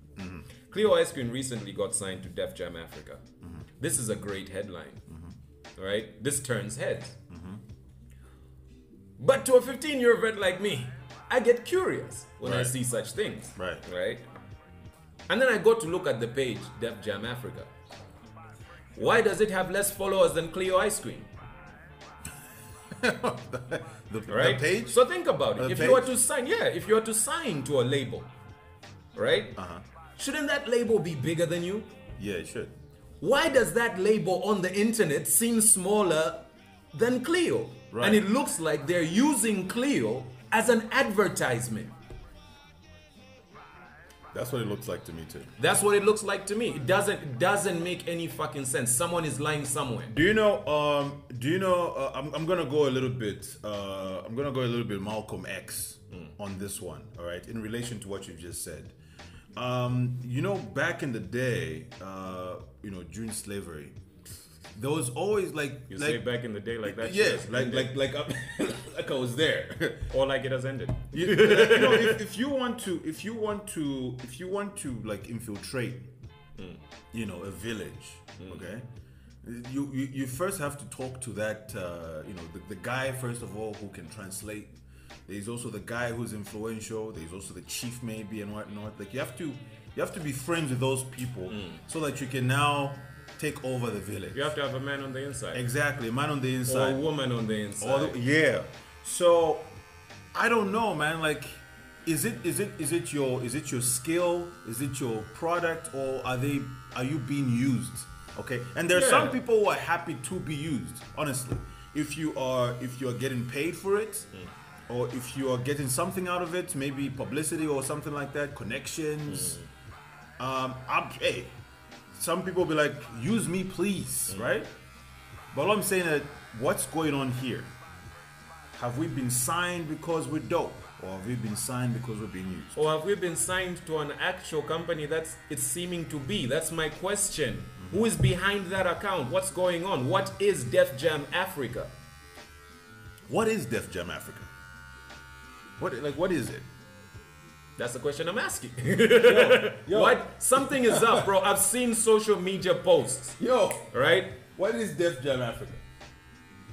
Speaker 4: Cleo Ice Cream recently got signed to Def Jam Africa. This is a great headline. Right? This turns heads. But to a 15-year vet like me, I get curious when I
Speaker 5: Right.
Speaker 4: see such things.
Speaker 5: Right.
Speaker 4: Right? And then I go to look at the page, Def Jam Africa. Why does it have less followers than Cleo Ice Cream? Right?
Speaker 5: The page.
Speaker 4: So think about it.
Speaker 5: The
Speaker 4: If you were
Speaker 5: page?
Speaker 4: to sign, if you were to sign to a label, right? Shouldn't that label be bigger than you?
Speaker 5: Yeah, it should.
Speaker 4: Why does that label on the internet seem smaller than Cleo?
Speaker 5: Right.
Speaker 4: And it looks like they're using Cleo as an advertisement.
Speaker 5: That's what it looks like to me too.
Speaker 4: That's what it looks like to me. It doesn't make any fucking sense. Someone is lying somewhere.
Speaker 5: Do you know? I'm gonna go a little bit. I'm gonna go a little bit Malcolm X on this one. All right, in relation to what you just said. You know, back in the day, you know, during slavery, there was always like
Speaker 4: You say back in the day like that.
Speaker 5: yes,
Speaker 4: shit
Speaker 5: like
Speaker 4: has ended.
Speaker 5: like I was there.
Speaker 4: Or like it has ended.
Speaker 5: you know, if you want to like infiltrate, you know, a village, okay, you first have to talk to that, you know, the guy first of all who can translate. There's also the guy who's influential. There's also the chief maybe and whatnot. Like you have to be friends with those people so that you can now take over the village.
Speaker 4: You have to have a man on the inside.
Speaker 5: Exactly, a man on the
Speaker 4: Or
Speaker 5: inside.
Speaker 4: a woman on the inside.
Speaker 5: Yeah. So I don't know, man. Like, is it your skill? Is it your product, or are you being used? Okay. And there are some people who are happy to be used. Honestly, if you are getting paid for it, or if you are getting something out of it, maybe publicity or something like that, connections. Hey, some people be like, use me, please, right? But all I'm saying is, what's going on here? Have we been signed because we're dope? Or have we been signed because we're being used?
Speaker 4: Or have we been signed to an actual company that's it's seeming to be? That's my question. Who is behind that account? What's going on? What is Def Jam Africa?
Speaker 5: What is Def Jam Africa? What is it?
Speaker 4: That's the question I'm asking.
Speaker 5: Yo.
Speaker 4: What? Something is up, bro. I've seen social media posts.
Speaker 5: Yo,
Speaker 4: Right?
Speaker 5: what is Def Jam Africa?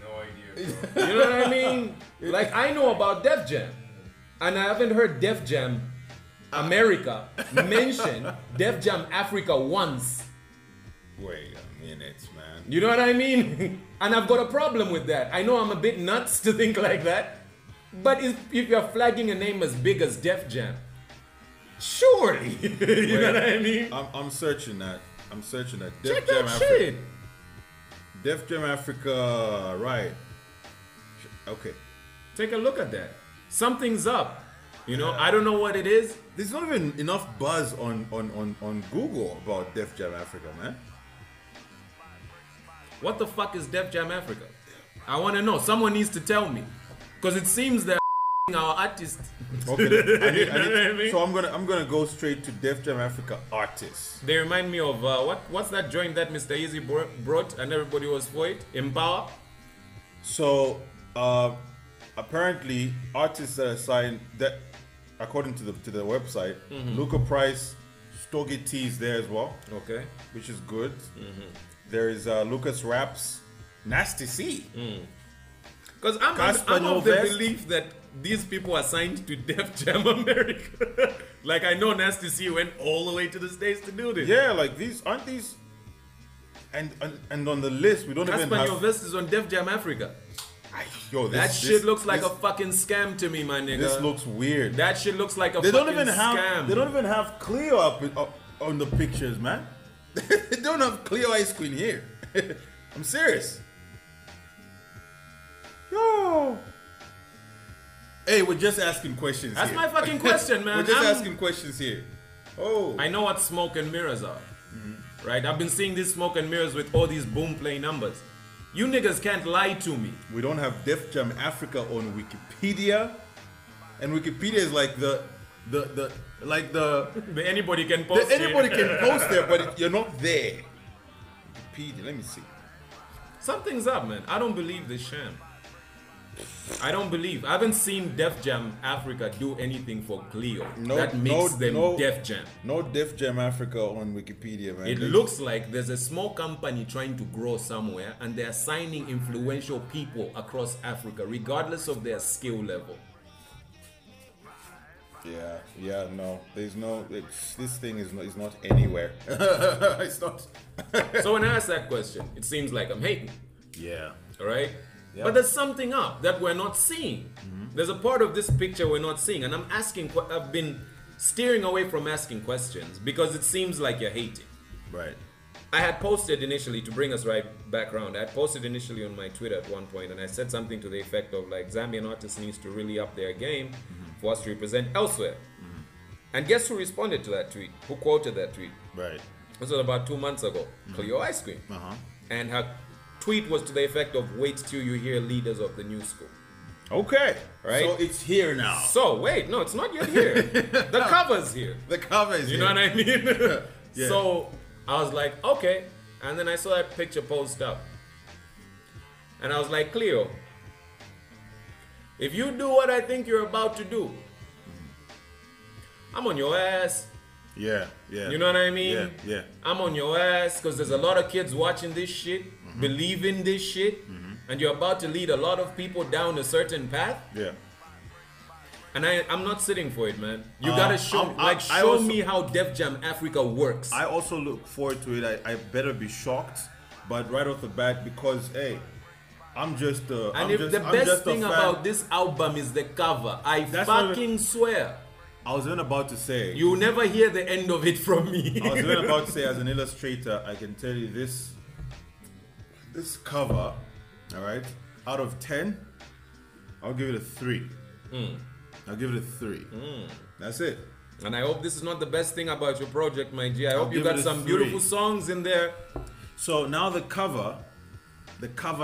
Speaker 4: No idea. You know what I mean? Like, I know about Def Jam. And I haven't heard Def Jam America mention Def Jam Africa once.
Speaker 5: Wait a minute, man.
Speaker 4: You know what I mean? And I've got a problem with that. I know I'm a bit nuts to think like that. But if you're flagging a name as big as Def Jam, surely. You know what I mean?
Speaker 5: I'm searching that.
Speaker 4: Check that shit.
Speaker 5: Def Jam Africa, right. Okay.
Speaker 4: Take a look at that. Something's up. You know, I don't know what it is.
Speaker 5: There's not even enough buzz on Google about Def Jam Africa, man.
Speaker 4: What the fuck is Def Jam Africa? I want to know. Someone needs to tell me. Because it seems that our artists.
Speaker 5: Okay,
Speaker 4: You know what I mean?
Speaker 5: so I'm gonna go straight to Def Jam Africa artists.
Speaker 4: They remind me of, what's that joint that Mr. Easy brought and everybody was for it? Empower?
Speaker 5: So apparently artists that are signed, that according to the website, Luca Price, Stogie T is there as well,
Speaker 4: Okay.
Speaker 5: which is good. There is Lucas Raps, Nasty C.
Speaker 4: Because I'm
Speaker 5: Casper
Speaker 4: of the
Speaker 5: Novest.
Speaker 4: belief that these people are signed to Def Jam America. Like, I know Nasty C went all the way to the States to do this.
Speaker 5: Yeah, like these aren't these. And on the list we don't even
Speaker 4: Casper
Speaker 5: have.
Speaker 4: Novest is on Def Jam Africa.
Speaker 5: Yo,
Speaker 4: That shit looks like a fucking scam to me, my nigga.
Speaker 5: This looks weird.
Speaker 4: That shit looks like a
Speaker 5: They
Speaker 4: fucking
Speaker 5: don't even have.
Speaker 4: scam.
Speaker 5: They don't even have Cleo up on the pictures, man. They don't have Cleo Ice Queen here. I'm serious. Yo. Hey, we're just asking questions.
Speaker 4: That's
Speaker 5: here.
Speaker 4: my fucking question, man.
Speaker 5: We're just
Speaker 4: I'm-
Speaker 5: asking questions here. Oh.
Speaker 4: I know what smoke and mirrors are. Right? I've been seeing these smoke and mirrors with all these boom play numbers. You niggas can't lie to me.
Speaker 5: We don't have Def Jam Africa on Wikipedia, and Wikipedia is like
Speaker 4: Anybody can post
Speaker 5: anybody
Speaker 4: it.
Speaker 5: can post there, but you're not there. Wikipedia, let me see.
Speaker 4: Something's up, man. I don't believe this sham. I don't believe. I haven't seen Def Jam Africa do anything for Cleo that makes them Def Jam.
Speaker 5: No Def Jam Africa on Wikipedia, man.
Speaker 4: It looks like there's a small company trying to grow somewhere and they're signing influential people across Africa, regardless of their skill level.
Speaker 5: Yeah, no. There's no. This thing is not anywhere. It's not.
Speaker 4: So when I ask that question, it seems like I'm hating.
Speaker 5: Yeah.
Speaker 4: All right?
Speaker 5: Yeah.
Speaker 4: But there's something up that we're not seeing. There's a part of this picture we're not seeing. And I've been steering away from asking questions because it seems like you're hating.
Speaker 5: Right.
Speaker 4: I had posted initially, to bring us right back around, I had posted initially on my Twitter at one point, and I said something to the effect of like, Zambian artists needs to really up their game for us to represent elsewhere. And guess who responded to that tweet? Who quoted that tweet?
Speaker 5: Right.
Speaker 4: This was about 2 months ago. Cleo Ice Cream. And her tweet was to the effect of, wait till you hear leaders of the new school.
Speaker 5: Okay.
Speaker 4: Right?
Speaker 5: So it's here now.
Speaker 4: So wait, no, it's not yet here. The cover's here.
Speaker 5: The cover is
Speaker 4: You
Speaker 5: here.
Speaker 4: know what I mean?
Speaker 5: Yeah.
Speaker 4: So I was like, okay. And then I saw that picture post up. And I was like, Cleo, if you do what I think you're about to do, I'm on your ass.
Speaker 5: Yeah.
Speaker 4: You know what I mean?
Speaker 5: Yeah.
Speaker 4: I'm on your ass because there's a lot of kids watching this shit, believing this shit, and you're about to lead a lot of people down a certain path.
Speaker 5: Yeah.
Speaker 4: And I'm not sitting for it, man. You gotta show,
Speaker 5: also-
Speaker 4: me how Def Jam Africa works.
Speaker 5: I also look forward to it. I better be shocked, but right off the bat, because hey, I'm just
Speaker 4: and
Speaker 5: I'm
Speaker 4: if
Speaker 5: just,
Speaker 4: the
Speaker 5: I'm
Speaker 4: best
Speaker 5: just a
Speaker 4: thing
Speaker 5: fan.
Speaker 4: about this album is the cover, I
Speaker 5: That's not
Speaker 4: fucking swear,
Speaker 5: I was even about to say.
Speaker 4: you never hear the end of it from me.
Speaker 5: I was even about to say, as an illustrator, I can tell you this cover, all right, out of 10, I'll give it a 3. I'll give it a 3. That's it.
Speaker 4: And I hope this is not the best thing about your project, my G. I hope you
Speaker 5: give
Speaker 4: got
Speaker 5: it a
Speaker 4: some
Speaker 5: 3.
Speaker 4: beautiful songs in there.
Speaker 5: So now the cover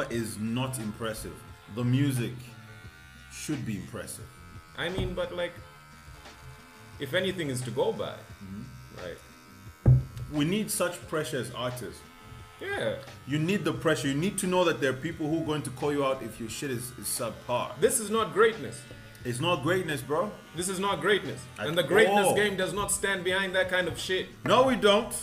Speaker 5: is not impressive. The music should be impressive.
Speaker 4: I mean, but like, if anything is to go by, right?
Speaker 5: We need such pressure as artists
Speaker 4: Yeah.
Speaker 5: You need the pressure. You need to know that there are people who are going to call you out if your shit is subpar.
Speaker 4: This is not greatness.
Speaker 5: It's not greatness, bro.
Speaker 4: This is not greatness.
Speaker 5: At
Speaker 4: And the greatness
Speaker 5: all.
Speaker 4: game does not stand behind that kind of shit.
Speaker 5: No, we don't.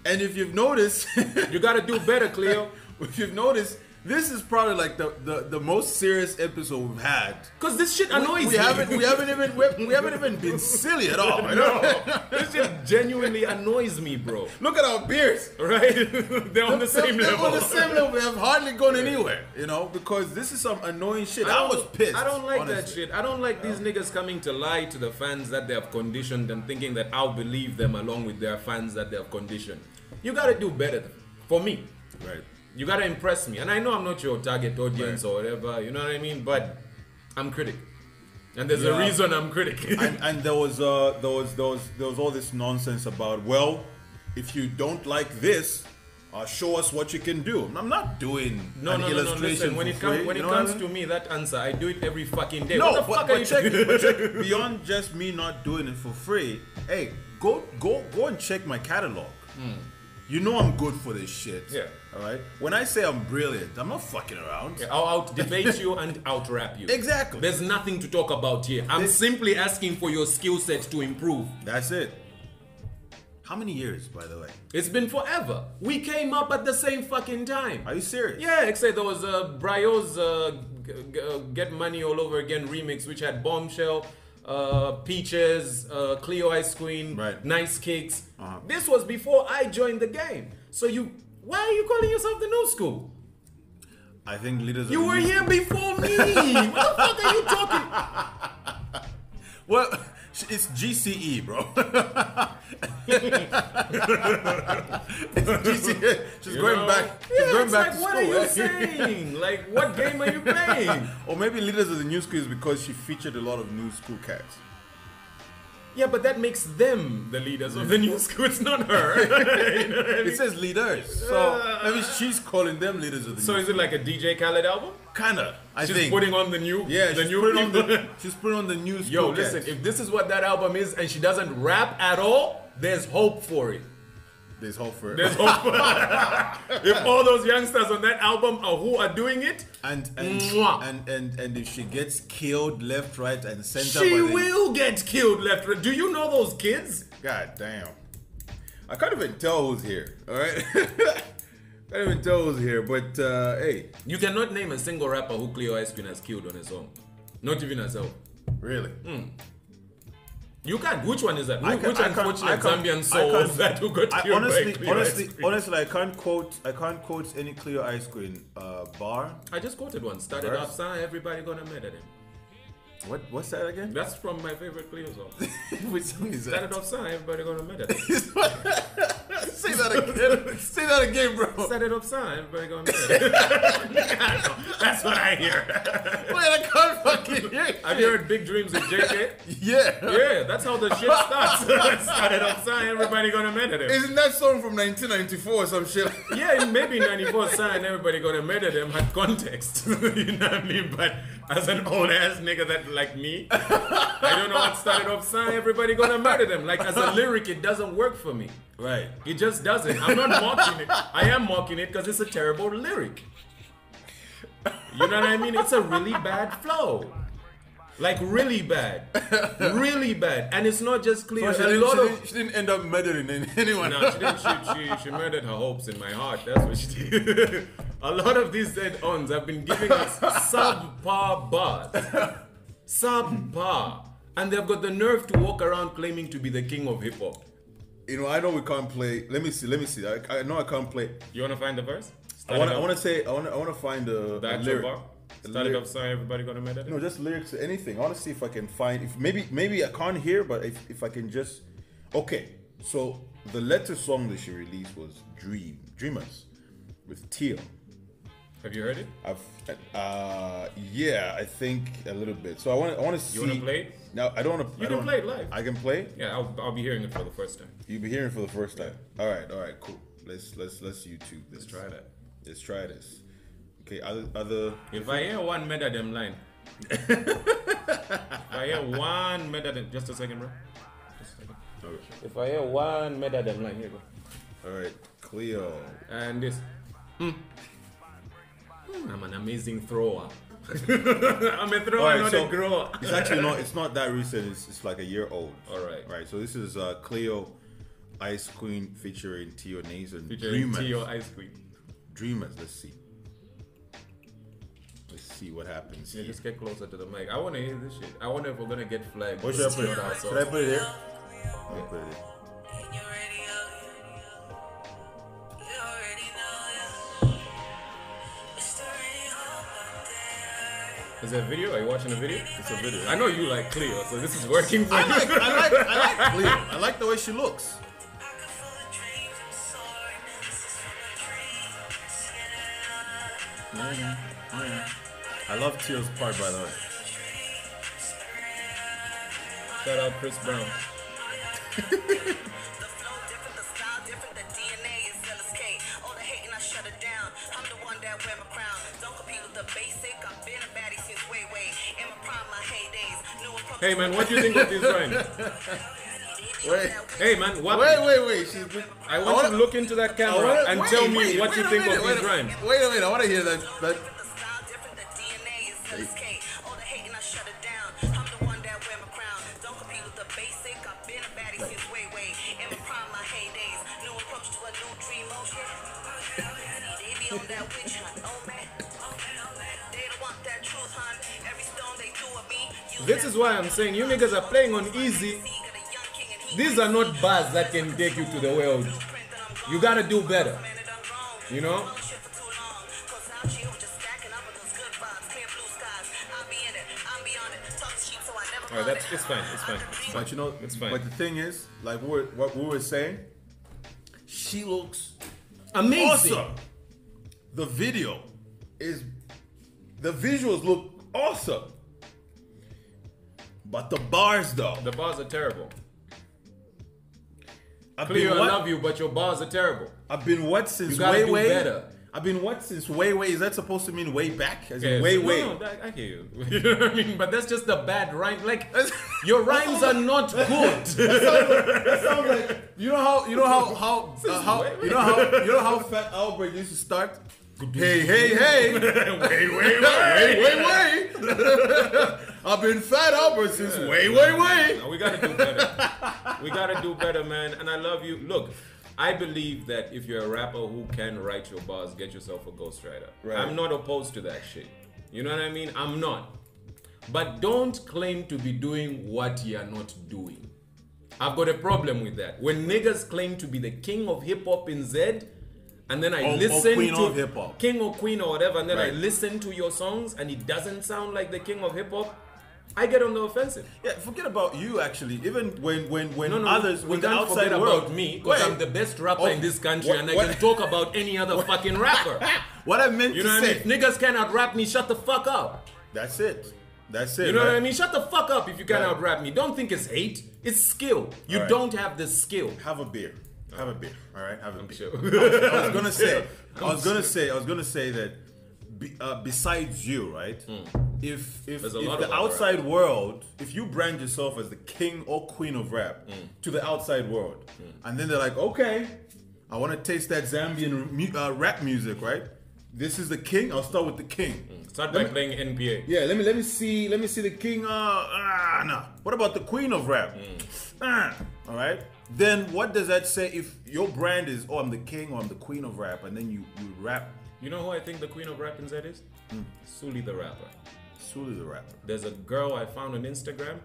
Speaker 5: And if you've noticed,
Speaker 4: You gotta do better, Cleo.
Speaker 5: if you've noticed, this is probably like the most serious episode we've had.
Speaker 4: Cause this shit annoys
Speaker 5: We
Speaker 4: me.
Speaker 5: haven't even been silly at all. You know?
Speaker 4: No, this shit genuinely annoys me, bro.
Speaker 5: Look at our beers.
Speaker 4: Right? They're on the same
Speaker 5: They're
Speaker 4: level.
Speaker 5: on the same level. We have hardly gone anywhere, you know, because this is some annoying shit. I was pissed.
Speaker 4: I don't like that
Speaker 5: honestly.
Speaker 4: shit. I don't like these niggas coming to lie to the fans that they have conditioned and thinking that I'll believe them along with their fans that they have conditioned. You gotta do better for me.
Speaker 5: Right.
Speaker 4: You gotta impress me. And I know I'm not your target audience or whatever, you know what I mean? But I'm critic. And there's a
Speaker 5: Yeah.
Speaker 4: reason I'm critic.
Speaker 5: And there was all this nonsense about, well, if you don't like this, show us what you can do. I'm not doing
Speaker 4: No,
Speaker 5: an
Speaker 4: no,
Speaker 5: illustration
Speaker 4: listen, when
Speaker 5: for
Speaker 4: it,
Speaker 5: free,
Speaker 4: when
Speaker 5: you
Speaker 4: it
Speaker 5: know what
Speaker 4: comes
Speaker 5: I mean?
Speaker 4: to me, that answer, I do it every fucking day.
Speaker 5: No,
Speaker 4: What the fuck are you
Speaker 5: but check, beyond just me not doing it for free, hey, go and check my catalog. You know I'm good for this shit.
Speaker 4: Yeah.
Speaker 5: All right. When I say I'm brilliant, I'm not fucking around.
Speaker 4: Yeah, I'll out debate you and out rap you.
Speaker 5: Exactly.
Speaker 4: There's nothing to talk about here. I'm simply asking for your skill set to improve.
Speaker 5: That's it. How many years, by the way?
Speaker 4: It's been forever. We came up at the same fucking time.
Speaker 5: Are you serious?
Speaker 4: Yeah, except there was Brio's Get Money All Over Again remix, which had Bombshell, Peaches, Cleo Ice Queen,
Speaker 5: Right.
Speaker 4: Nice Kicks.
Speaker 5: Uh-huh.
Speaker 4: This was before I joined the game. So why are you calling yourself the new school?
Speaker 5: I think leaders.
Speaker 4: You were here before me. What the fuck are you talking?
Speaker 5: Well, it's GCE, bro. It's GCE. She's
Speaker 4: You
Speaker 5: going
Speaker 4: know?
Speaker 5: back. She's
Speaker 4: Yeah,
Speaker 5: going
Speaker 4: it's
Speaker 5: back
Speaker 4: like,
Speaker 5: to
Speaker 4: what
Speaker 5: school.
Speaker 4: are you
Speaker 5: eh?
Speaker 4: saying? Like, what game are you playing?
Speaker 5: Or maybe leaders of the new school is because she featured a lot of new school cats.
Speaker 4: Yeah, but that makes them the leaders of the new school. It's not her. You know what I mean?
Speaker 5: It says leaders, so maybe she's calling them leaders of the
Speaker 4: So
Speaker 5: new
Speaker 4: is it like a DJ Khaled album?
Speaker 5: Kinda, I
Speaker 4: She's
Speaker 5: think.
Speaker 4: putting on the new,
Speaker 5: Yeah,
Speaker 4: the
Speaker 5: she's
Speaker 4: new
Speaker 5: putting on
Speaker 4: people.
Speaker 5: she's putting on the new school
Speaker 4: Yo,
Speaker 5: cats.
Speaker 4: listen, if this is what that album is and she doesn't rap at all, there's hope for it.
Speaker 5: There's hope for it.
Speaker 4: There's hope. If all those youngsters on that album are who are doing it,
Speaker 5: and
Speaker 4: Mwah.
Speaker 5: and if she gets killed left, right, and center,
Speaker 4: she
Speaker 5: by the-
Speaker 4: will get killed left. Do you know those kids?
Speaker 5: God damn. I can't even tell who's here. All right. I can't even tell who's here, but hey,
Speaker 4: You cannot name a single rapper who Cleo Ice Queen has killed on his own. Not even herself.
Speaker 5: really.
Speaker 4: You can't. Which one is that?
Speaker 5: I
Speaker 4: Which
Speaker 5: can't- I can't-
Speaker 4: unfortunate
Speaker 5: I can't-
Speaker 4: Zambian
Speaker 5: I
Speaker 4: soul
Speaker 5: can't-
Speaker 4: was that who got
Speaker 5: I
Speaker 4: killed
Speaker 5: honestly,
Speaker 4: by Cleo Ice Queen?
Speaker 5: honestly, I can't quote any Cleo Ice Queen bar.
Speaker 4: I just quoted one. Started
Speaker 5: Verse?
Speaker 4: off, son, everybody gonna mad at him.
Speaker 5: What's that again?
Speaker 4: That's from my favorite Cleo song.
Speaker 5: Which song is that?
Speaker 4: Started off, son, everybody gonna mad at him.
Speaker 5: Say that again. Say that again, bro.
Speaker 4: Started off, son, everybody gonna mad at him. That's what I hear.
Speaker 5: Wait, I can't fucking hear it.
Speaker 4: Have you heard Big Dreams with JK?
Speaker 5: Yeah.
Speaker 4: Yeah, that's how the shit starts. Started off, son, everybody gonna mad at him.
Speaker 5: Isn't that song from 1994 or some shit?
Speaker 4: Yeah, maybe 94 sign everybody gonna murder them had context. You know what I mean? But as an old ass nigga that like me, I don't know what started off sign everybody gonna murder them. Like as a lyric, it doesn't work for me.
Speaker 5: Right.
Speaker 4: It just doesn't. I'm not mocking it. I am mocking it because it's a terrible lyric. You know what I mean? It's a really bad flow. Like really bad. Really bad. And it's not just clear.
Speaker 5: She didn't end up murdering anyone.
Speaker 4: No, she didn't. She murdered her hopes in my heart. That's what she did. A lot of these dead-ons have been giving us subpar bars. Subpar. And they've got the nerve to walk around claiming to be the king of hip-hop.
Speaker 5: You know, I know we can't play. Let me see. I know I can't play.
Speaker 4: You want to find the verse?
Speaker 5: I want to find
Speaker 4: the
Speaker 5: a
Speaker 4: actual
Speaker 5: lyric.
Speaker 4: bar?
Speaker 5: The
Speaker 4: Started
Speaker 5: lyric.
Speaker 4: off saying everybody gonna murder them?
Speaker 5: No, just lyrics to anything. I want to see if I can find. If maybe I can't hear, but if I can just. Okay, so the latter song that she released was Dreamers, with Teal.
Speaker 4: Have you heard it?
Speaker 5: Yeah, I think a little bit. So I want to see.
Speaker 4: You want to play it?
Speaker 5: No, I don't want to.
Speaker 4: You can play it live.
Speaker 5: I can play it.
Speaker 4: Yeah, I'll be hearing it for the first time.
Speaker 5: You'll be hearing it for the first time. All right, cool. Let's YouTube this.
Speaker 4: Let's try that.
Speaker 5: Let's try this. Okay, other.
Speaker 4: If I hear one murder them line. If I hear one murder them. Just a second, bro. Just a second.
Speaker 5: Okay.
Speaker 4: If I hear one murder them line, here you go.
Speaker 5: All right, Cleo.
Speaker 4: And this. I'm an amazing thrower. I'm a thrower,
Speaker 5: Alright,
Speaker 4: not
Speaker 5: so
Speaker 4: a grower.
Speaker 5: It's actually not. It's not that recent. It's like a year old.
Speaker 4: All right.
Speaker 5: Right. So this is Cleo, Ice Queen featuring Tio Nathan.
Speaker 4: Featuring Tio Ice Queen.
Speaker 5: Dreamers. Let's see. Let's see what happens.
Speaker 4: Yeah,
Speaker 5: here.
Speaker 4: just get closer to the mic. I want to hear this shit. I wonder if we're gonna get flagged.
Speaker 5: What should I put it? Should I put it here? Let me put it here.
Speaker 4: Is that a video? Are you watching a video?
Speaker 5: It's a video.
Speaker 4: I know you like Cleo, so this is working for
Speaker 5: I
Speaker 4: you.
Speaker 5: like Cleo. I like the way she looks. I love Tio's part, by the way.
Speaker 4: Shout out Chris Brown. Hey man, what do you think of this rhyme?
Speaker 5: Wait.
Speaker 4: Hey man, what?
Speaker 5: Wait.
Speaker 4: I want you to look into that camera and tell me what you think of these rhymes.
Speaker 5: Wait a minute, I want to hear that.
Speaker 4: This is why I'm saying you niggas are playing on easy. These are not bars that can take you to the world. You gotta do better. You know? Alright, it's fine.
Speaker 5: But you know,
Speaker 4: It's fine.
Speaker 5: But the thing is, like what we were saying, she looks
Speaker 4: Amazing.
Speaker 5: awesome. The visuals look awesome. But the bars though.
Speaker 4: The bars are terrible.
Speaker 5: I've
Speaker 4: Cleo,
Speaker 5: been
Speaker 4: I
Speaker 5: what?
Speaker 4: love you, but your bars are terrible.
Speaker 5: I've been what since
Speaker 4: You gotta do
Speaker 5: way?
Speaker 4: better.
Speaker 5: I've been what since way? Is that supposed to mean way back? As in
Speaker 4: Yes.
Speaker 5: way?
Speaker 4: No, I hear you. You know what I mean? But that's just a bad rhyme. Like, your rhymes are not good.
Speaker 5: That sounds like you know how Fat Albert used to start. Hey, wait. I've been Fat Albert since way.
Speaker 4: No, we gotta do better. We gotta do better, man. And I love you. Look, I believe that if you're a rapper who can write your bars, get yourself a ghostwriter.
Speaker 5: Right.
Speaker 4: I'm not opposed to that shit. You know what I mean? I'm not. But don't claim to be doing what you're not doing. I've got a problem with that. When niggas claim to be the king of hip hop in Z, and then I listen
Speaker 5: queen
Speaker 4: to
Speaker 5: of hip-hop.
Speaker 4: king or queen or whatever, and then I
Speaker 5: Right.
Speaker 4: listen to your songs and it doesn't sound like the king of hip hop, I get on the offensive.
Speaker 5: Yeah, forget about you actually. Even when
Speaker 4: No,
Speaker 5: others,
Speaker 4: we
Speaker 5: when the
Speaker 4: can't
Speaker 5: outside
Speaker 4: forget
Speaker 5: world,
Speaker 4: about me because I'm the best rapper in this country, and I
Speaker 5: what-
Speaker 4: can talk about any other fucking rapper.
Speaker 5: What I meant
Speaker 4: You
Speaker 5: to
Speaker 4: know what I
Speaker 5: say.
Speaker 4: mean? If niggas cannot rap me, shut the fuck up.
Speaker 5: That's it.
Speaker 4: You know
Speaker 5: right?
Speaker 4: what I mean? Shut the fuck up if you cannot
Speaker 5: Right.
Speaker 4: rap me. Don't think it's hate. It's skill. You
Speaker 5: All right.
Speaker 4: don't have the skill.
Speaker 5: Have a beer. All right, have a beer.
Speaker 4: Sure.
Speaker 5: I was gonna say that besides you, right? If
Speaker 4: There's a lot
Speaker 5: the
Speaker 4: of other
Speaker 5: outside world, if you brand yourself as the king or queen of rap to the outside world, and then they're like, okay, I want to taste that Zambian rap music, right? This is the king. I'll start with the king.
Speaker 4: Start by playing NPA.
Speaker 5: Yeah, let me see the king. Nah. What about the queen of rap? All right. Then what does that say if your brand is I'm the king or I'm the queen of rap, and then you rap
Speaker 4: You know who I think the queen of rap in Z is? Suli the rapper.
Speaker 5: Suli the rapper?
Speaker 4: There's a girl I found on Instagram.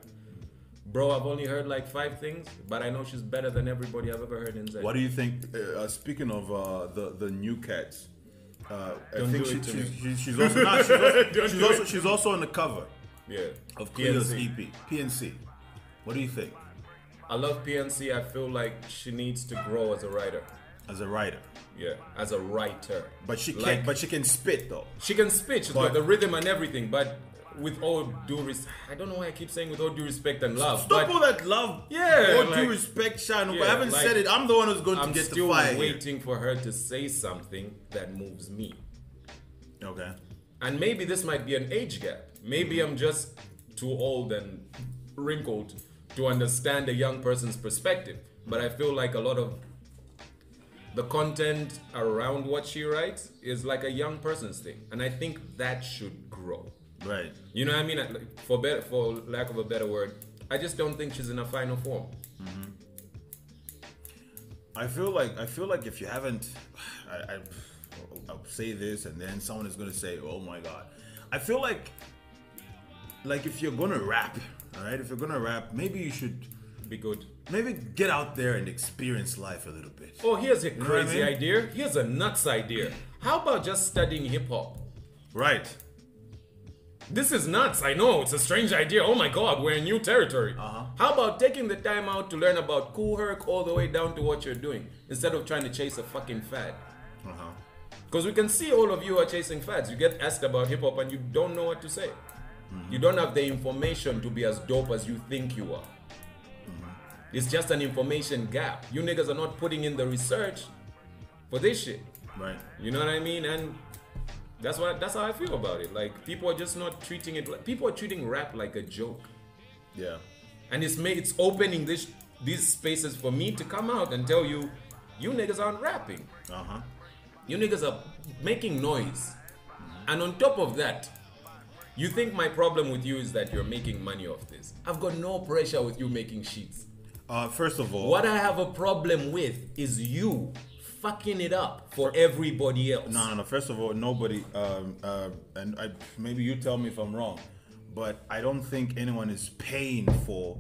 Speaker 4: Bro, I've only heard like 5 things, but I know she's better than everybody I've ever heard in Z.
Speaker 5: What do you think? Speaking of the new cats, I
Speaker 4: Don't
Speaker 5: think
Speaker 4: do it to me.
Speaker 5: she's also not.
Speaker 4: Don't do it.
Speaker 5: She's also on the cover
Speaker 4: Yeah.
Speaker 5: of Cleo's
Speaker 4: PNC.
Speaker 5: EP, PNC. What do you think
Speaker 4: I love PNC. I feel like she needs to grow as a writer.
Speaker 5: as a writer?
Speaker 4: Yeah, as a writer.
Speaker 5: But she
Speaker 4: Like-
Speaker 5: can't. But she can spit though.
Speaker 4: She can spit. She's
Speaker 5: But-
Speaker 4: got the rhythm and everything, but with all due respect, I don't know why I keep saying with all due respect and love.
Speaker 5: Stop
Speaker 4: but
Speaker 5: all that love.
Speaker 4: Yeah,
Speaker 5: All
Speaker 4: like-
Speaker 5: due respect, Shano.
Speaker 4: Yeah,
Speaker 5: but I haven't
Speaker 4: like,
Speaker 5: said it. I'm the one who's going
Speaker 4: I'm
Speaker 5: to get
Speaker 4: still
Speaker 5: the fire. here.
Speaker 4: waiting for her to say something that moves me.
Speaker 5: Okay.
Speaker 4: And maybe this might be an age gap. Maybe I'm just too old and wrinkled to understand a young person's perspective. But I feel like a lot of the content around what she writes is like a young person's thing, and I think that should grow.
Speaker 5: Right.
Speaker 4: You know what I mean? For lack of a better word, I just don't think she's in a final form.
Speaker 5: Mm-hmm. I feel like if you haven't, I'll say this, and then someone is gonna say, "Oh my God." I feel like if you're gonna rap, all right, if you're gonna rap, maybe you should
Speaker 4: be good.
Speaker 5: Maybe get out there and experience life a little bit.
Speaker 4: Oh, here's a crazy
Speaker 5: I mean?
Speaker 4: idea. Here's a nuts idea. How about just studying hip hop?
Speaker 5: Right.
Speaker 4: This is nuts. I know it's a strange idea. Oh my God, we're in new territory. How about taking the time out to learn about Kool Herc all the way down to what you're doing instead of trying to chase a fucking fad? Because we can see all of you are chasing fads. You get asked about hip hop and you don't know what to say. You don't have the information to be as dope as you think you are. It's just an information gap. You niggas are not putting in the research for this shit.
Speaker 5: Right.
Speaker 4: You know what I mean? And that's how I feel about it. Like, people are just not treating it like, people are treating rap like a joke.
Speaker 5: Yeah.
Speaker 4: And it's opening these spaces for me to come out and tell you, you niggas aren't rapping. You niggas are making noise. And on top of that, you think my problem with you is that you're making money off this. I've got no pressure with you making sheets.
Speaker 5: First of all,
Speaker 4: what I have a problem with is you fucking it up for everybody else.
Speaker 5: No. First of all, nobody, maybe you tell me if I'm wrong, but I don't think anyone is paying for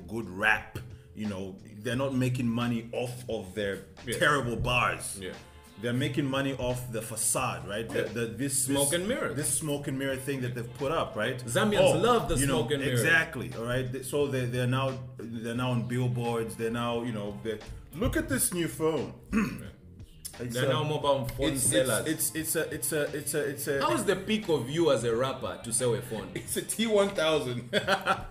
Speaker 5: good rap. You know, they're not making money off of their terrible bars. Yeah. They're making money off the facade, right? This
Speaker 4: smoke and mirror.
Speaker 5: This smoke and mirror thing that they've put up, right?
Speaker 4: Zambians love the smoke and mirror.
Speaker 5: Exactly. All right. So they're now on billboards. They're now, look at this new phone.
Speaker 4: They're now mobile phone sellers.
Speaker 5: It's a.
Speaker 4: How is the peak of you as a rapper to sell a phone?
Speaker 5: It's a T1000,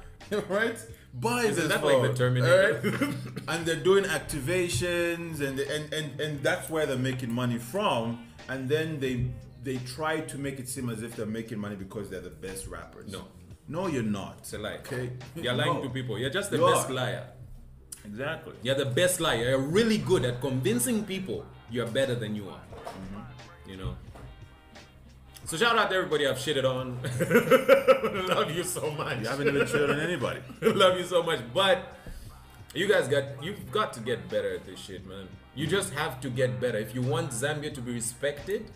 Speaker 5: right? Buy
Speaker 4: Isn't
Speaker 5: this
Speaker 4: that
Speaker 5: phone,
Speaker 4: like the Terminator?
Speaker 5: right? And they're doing activations, and that's where they're making money from. And then they try to make it seem as if they're making money because they're the best rappers. No, you're not.
Speaker 4: It's a lie.
Speaker 5: Okay,
Speaker 4: you're lying to people. You're just the best liar.
Speaker 5: Exactly.
Speaker 4: You're the best liar. You're really good at convincing people you're better than you are. You know. So shout out to everybody I've shitted on. Love you so much.
Speaker 5: You haven't even shitted on anybody.
Speaker 4: Love you so much. But you've got to get better at this shit, man. You just have to get better. If you want Zambia to be respected,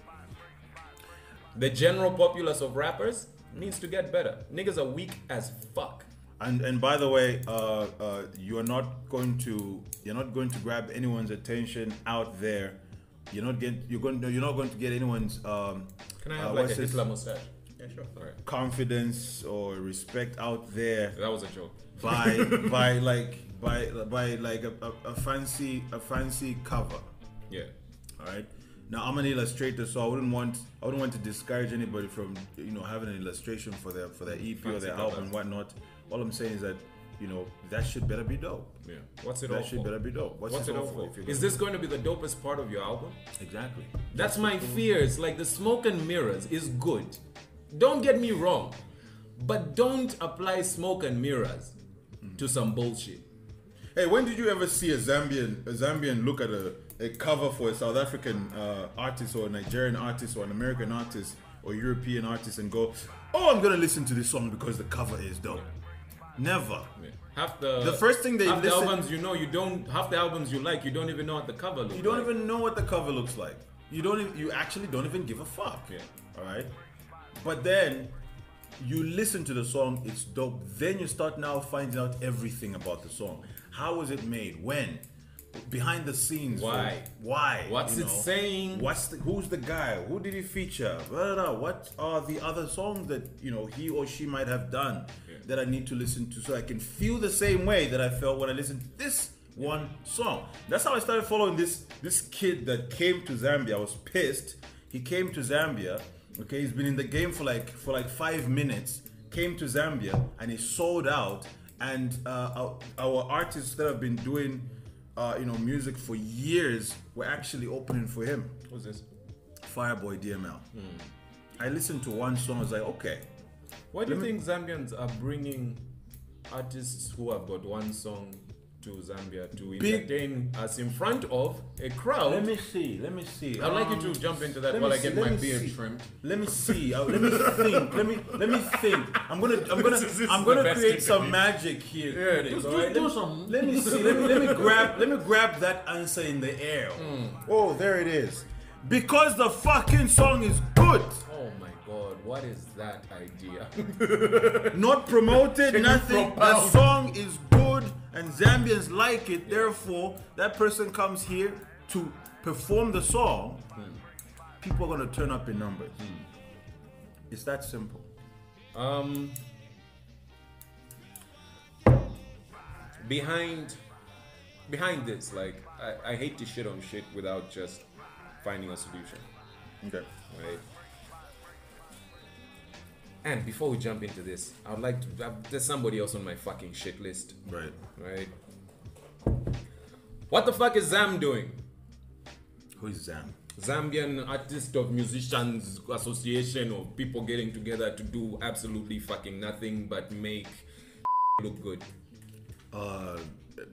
Speaker 4: the general populace of rappers needs to get better. Niggas are weak as fuck.
Speaker 5: And by the way, you're not going to grab anyone's attention out there. You're not going to get anyone's
Speaker 4: Can I have like a Hitler mustache? Yeah, sure. All right.
Speaker 5: Confidence or respect out there.
Speaker 4: That was a joke.
Speaker 5: By a fancy cover.
Speaker 4: Yeah.
Speaker 5: All right. Now I'm an illustrator, so I wouldn't want to discourage anybody from having an illustration for their EP or their album and whatnot. All I'm saying is that that shit better be dope.
Speaker 4: Yeah. What's it all for?
Speaker 5: That shit better be dope.
Speaker 4: What's it all for? Is this going to be the dopest part of your album?
Speaker 5: Exactly.
Speaker 4: That's my fear. It's like the smoke and mirrors is good. Don't get me wrong, but don't apply smoke and mirrors to some bullshit.
Speaker 5: Hey, when did you ever see a Zambian look at a cover for a South African artist or a Nigerian artist or an American artist or European artist and go, "Oh, I'm gonna listen to this song because the cover is dope"? Never.
Speaker 4: Yeah. Half the
Speaker 5: first thing they
Speaker 4: half
Speaker 5: listen,
Speaker 4: the albums half the albums you like, you don't even know what the cover looks like.
Speaker 5: You don't even know what the cover looks like. You actually don't even give a fuck.
Speaker 4: Yeah.
Speaker 5: All right. But then you listen to the song, it's dope. Then you start now finding out everything about the song. How was it made? When? Behind the scenes.
Speaker 4: Why?
Speaker 5: Why?
Speaker 4: What's it saying?
Speaker 5: Who's the guy? Who did he feature? Blah, blah, blah. What are the other songs that he or she might have done that I need to listen to so I can feel the same way that I felt when I listened to this one song? That's how I started following this kid that came to Zambia. I was pissed. He came to Zambia. Okay, he's been in the game for like 5 minutes. Came to Zambia and he sold out. And our artists that have been doing music for years were actually opening for him.
Speaker 4: Who's this?
Speaker 5: Fireboy DML. I listened to one song. I was like, okay.
Speaker 4: Why do you think Zambians are bringing artists who have got one song to Zambia to entertain us in front of a crowd.
Speaker 5: Let me see.
Speaker 4: I'd like you to jump into that while I get my beard trimmed.
Speaker 5: Let me see. Let me think. Let me think. I'm gonna create some magic here.
Speaker 4: Yeah,
Speaker 5: do something. Let me see. Let me grab that answer in the air. Oh, there it is. Because the fucking song is good.
Speaker 4: Oh my god, what is that idea?
Speaker 5: Not promoted,
Speaker 4: Can
Speaker 5: nothing. The song is good and Zambians like it. Therefore, that person comes here to perform the song. People are gonna turn up in numbers. It's that simple.
Speaker 4: Behind this, like I hate to shit on shit without just finding a solution.
Speaker 5: Okay.
Speaker 4: Right. And before we jump into this, I would like to. There's somebody else on my fucking shit list.
Speaker 5: Right.
Speaker 4: Right. What the fuck is Zam doing?
Speaker 5: Who is Zam?
Speaker 4: Zambian Artist of Musicians Association of people getting together to do absolutely fucking nothing but make look good.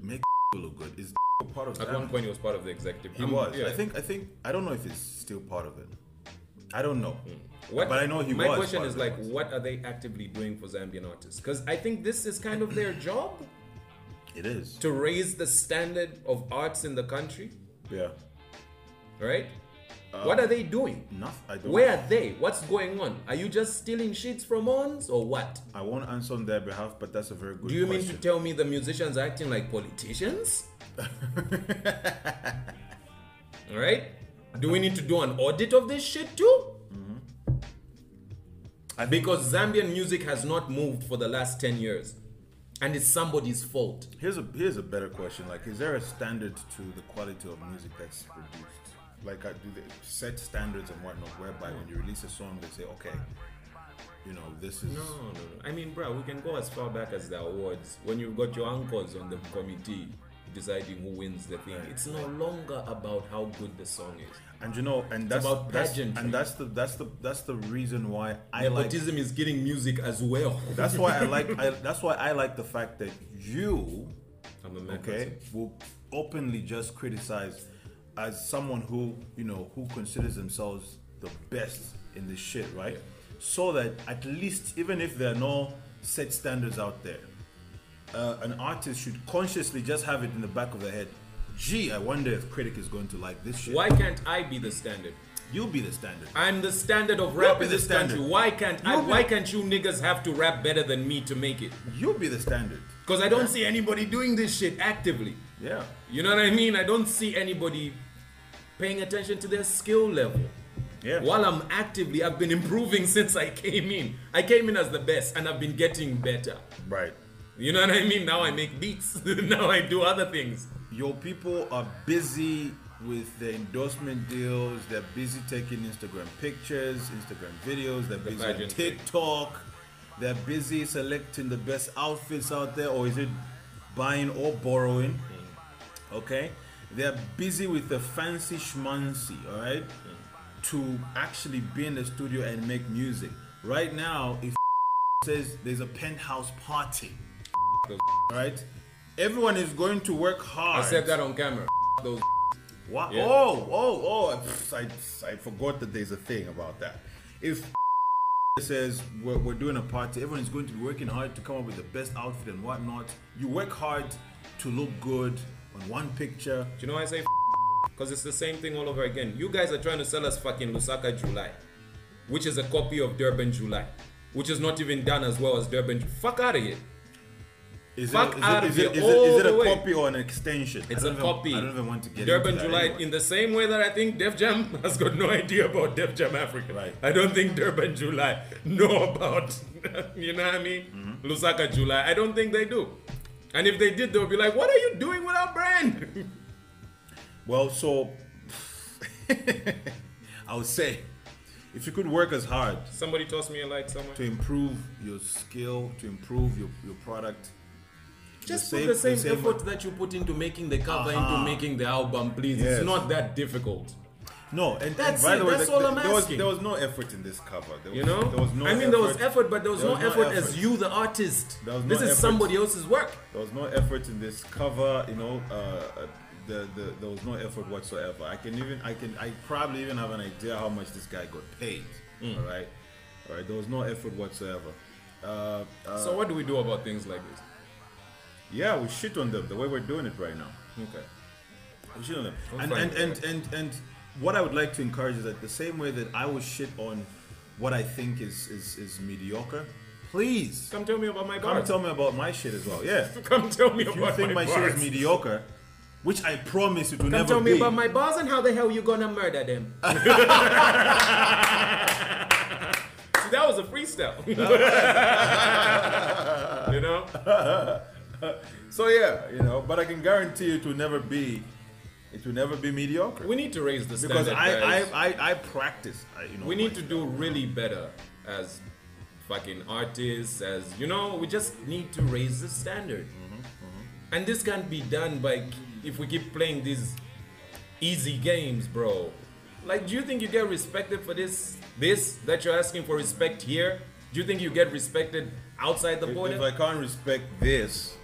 Speaker 5: Make look good. Is part of
Speaker 4: At one point he was part of the executive.
Speaker 5: He was.
Speaker 4: Yeah.
Speaker 5: I think I don't know if he's still part of it. I don't know.
Speaker 4: What,
Speaker 5: but I know he was.
Speaker 4: My question
Speaker 5: part
Speaker 4: is
Speaker 5: of
Speaker 4: like,
Speaker 5: it.
Speaker 4: what are they actively doing for Zambian artists? Because I think this is kind of their job.
Speaker 5: It is.
Speaker 4: To raise the standard of arts in the country.
Speaker 5: Yeah.
Speaker 4: Right? What are they doing?
Speaker 5: Nothing. I don't
Speaker 4: Where
Speaker 5: know.
Speaker 4: are they? What's going on? Are you just stealing sheets from ons or what?
Speaker 5: I won't answer on their behalf, but that's a very good
Speaker 4: Do you
Speaker 5: question.
Speaker 4: mean to tell me the musicians are acting like politicians? Alright? Do we need to do an audit of this shit too? Because Zambian music has not moved for the last 10 years. And it's somebody's fault.
Speaker 5: Here's a better question. Like, is there a standard to the quality of music that's produced? Like, do they set standards and whatnot, whereby when you release a song, they say, okay, you know, this is...
Speaker 4: No. I mean, bro, we can go as far back as the awards. When you've got your uncles on the committee deciding who wins the thing, it's no longer about how good the song is.
Speaker 5: And you know, and that's
Speaker 4: about pageantry.
Speaker 5: And that's the reason why I like...
Speaker 4: Nepotism is getting music as well.
Speaker 5: That's why that's why I like the fact that you,
Speaker 4: I'm a man
Speaker 5: okay, will openly just criticize as someone who, you know, who considers themselves the best in this shit, right?
Speaker 4: Yeah.
Speaker 5: So that at least, even if there are no set standards out there, an artist should consciously just have it in the back of their head. Gee, I wonder if critic is going to like this shit.
Speaker 4: Why can't I be the standard?
Speaker 5: You'll be the standard.
Speaker 4: I'm the standard of rap
Speaker 5: be
Speaker 4: in
Speaker 5: the
Speaker 4: this
Speaker 5: standard.
Speaker 4: country. Why can't you niggas have to rap better than me to make it?
Speaker 5: You'll be the standard.
Speaker 4: Because I don't see anybody doing this shit actively.
Speaker 5: Yeah.
Speaker 4: You know what I mean? I don't see anybody paying attention to their skill level.
Speaker 5: Yeah.
Speaker 4: While I've been improving since I came in. I came in as the best and I've been getting better.
Speaker 5: Right.
Speaker 4: You know what I mean? Now I make beats. Now I do other things.
Speaker 5: Your people are busy with their endorsement deals. They're busy taking Instagram pictures, Instagram videos. They're busy on
Speaker 4: pageantry.
Speaker 5: TikTok. They're busy selecting the best outfits out there, or is it buying or borrowing? Okay. They're busy with the fancy schmancy, all right, to actually be in the studio and make music. Right now, if says there's a penthouse party, all right, everyone is going to work hard.
Speaker 4: I said that on camera. Those.
Speaker 5: What?
Speaker 4: Yeah.
Speaker 5: I forgot that there's a thing about that. If says we're doing a party, everyone is going to be working hard to come up with the best outfit and whatnot. You work hard to look good on one picture.
Speaker 4: Do you know why I say because it's the same thing all over again. You guys are trying to sell us fucking Lusaka July, which is a copy of Durban July, which is not even done as well as Durban. Fuck out of here.
Speaker 5: Is
Speaker 4: Fuck out of here.
Speaker 5: it
Speaker 4: all
Speaker 5: a
Speaker 4: the way.
Speaker 5: copy or an extension?
Speaker 4: It's a copy.
Speaker 5: I don't even want to get
Speaker 4: Durban
Speaker 5: into that
Speaker 4: July
Speaker 5: anymore.
Speaker 4: in the same way that I think Def Jam has got no idea about Def Jam Africa.
Speaker 5: Right.
Speaker 4: I don't think Durban July know about, you know what I mean?
Speaker 5: Mm-hmm.
Speaker 4: Lusaka July. I don't think they do. And if they did, they'll be like, what are you doing with our brand?
Speaker 5: Well, so I would say, if you could work as hard
Speaker 4: Somebody toss me a light somewhere.
Speaker 5: to improve your skill, to improve your product,
Speaker 4: Just put the same effort that you put into making the cover, into making the album, please.
Speaker 5: Yes.
Speaker 4: It's not that difficult.
Speaker 5: No, and
Speaker 4: That's
Speaker 5: by
Speaker 4: it.
Speaker 5: the way,
Speaker 4: That's all I'm asking.
Speaker 5: there was no effort in this cover. There was,
Speaker 4: You know?
Speaker 5: there was no
Speaker 4: I mean, there was effort, but there was
Speaker 5: There
Speaker 4: no
Speaker 5: was no
Speaker 4: effort
Speaker 5: effort.
Speaker 4: as you, the artist.
Speaker 5: There was no
Speaker 4: This is
Speaker 5: effort.
Speaker 4: somebody else's work.
Speaker 5: There was no effort in this cover, you know. There was no effort whatsoever. I probably even have an idea how much this guy got paid. All right. There was no effort whatsoever.
Speaker 4: So what do we do about things like this?
Speaker 5: Yeah, we shit on them the way we're doing it right now.
Speaker 4: Okay.
Speaker 5: We shit on them.
Speaker 4: I'm
Speaker 5: And
Speaker 4: fine
Speaker 5: and what I would like to encourage is that the same way that I will shit on what I think is mediocre, please
Speaker 4: Come tell me about my
Speaker 5: come
Speaker 4: bars.
Speaker 5: tell me about my shit as well. Yeah.
Speaker 4: Come tell me
Speaker 5: If you
Speaker 4: about
Speaker 5: think my shit
Speaker 4: bars.
Speaker 5: is mediocre, which I promise it will
Speaker 4: Come
Speaker 5: never
Speaker 4: tell me
Speaker 5: be.
Speaker 4: about my bars and how the hell you gonna murder them. See, that was a freestyle. You know?
Speaker 5: So yeah, you know, but I can guarantee it will never be mediocre.
Speaker 4: We need to raise the
Speaker 5: Because
Speaker 4: standard, guys.
Speaker 5: I practice.
Speaker 4: We need to do really better as fucking artists, as you know, we just need to raise the standard. And this can't be done by if we keep playing these easy games, bro. Like, do you think you get respected for this that you're asking for respect here? Do you think you get respected outside the border?
Speaker 5: If I can't respect this,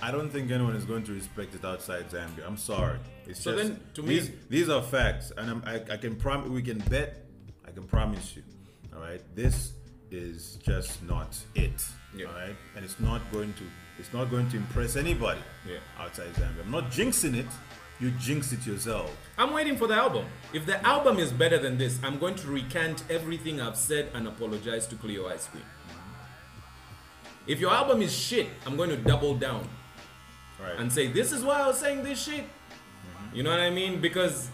Speaker 5: I don't think anyone is going to respect it outside Zambia. I'm sorry. It's
Speaker 4: So
Speaker 5: just,
Speaker 4: then, to me-
Speaker 5: these are facts, and I can promise. We can bet. I can promise you. All right, this is just not it.
Speaker 4: Yeah.
Speaker 5: All right, and it's not going to impress anybody.
Speaker 4: Yeah.
Speaker 5: Outside Zambia, I'm not jinxing it. You jinx it yourself.
Speaker 4: I'm waiting for the album. If the album is better than this, I'm going to recant everything I've said and apologize to Cleo Ice Cream. If your album is shit, I'm going to double down
Speaker 5: Right.
Speaker 4: and say, this is why I was saying this shit. You know what I mean? Because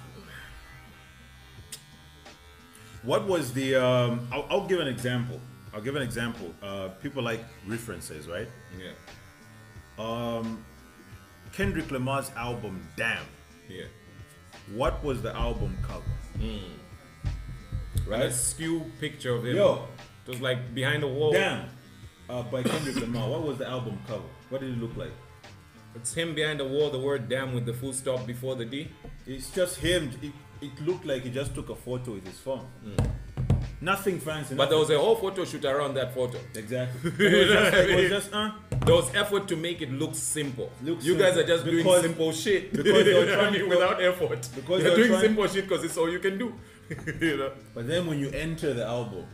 Speaker 5: What was the? I'll give an example. People like references, right?
Speaker 4: yeah,
Speaker 5: Kendrick Lamar's album, Damn.
Speaker 4: yeah.
Speaker 5: What was the album cover?
Speaker 4: Right. A skew picture of him.
Speaker 5: Yo.
Speaker 4: It was like behind the wall.
Speaker 5: Damn. By Kendrick Lamar. What was the album cover? What did it look like?
Speaker 4: It's him behind the wall, the word damn with the full stop before the D.
Speaker 5: It's just him. It looked like he just took a photo with his phone. Nothing fancy.
Speaker 4: But there was a whole photo shoot around that photo.
Speaker 5: Exactly. It was just
Speaker 4: There was effort to make it look simple.
Speaker 5: Look
Speaker 4: You guys
Speaker 5: simple.
Speaker 4: are just doing
Speaker 5: Because-
Speaker 4: simple shit.
Speaker 5: because they were
Speaker 4: You know what I
Speaker 5: trying
Speaker 4: mean?
Speaker 5: to-
Speaker 4: Without effort.
Speaker 5: because
Speaker 4: You're
Speaker 5: they were
Speaker 4: doing
Speaker 5: trying-
Speaker 4: simple shit because it's all you can do. You know?
Speaker 5: But then when you enter the album,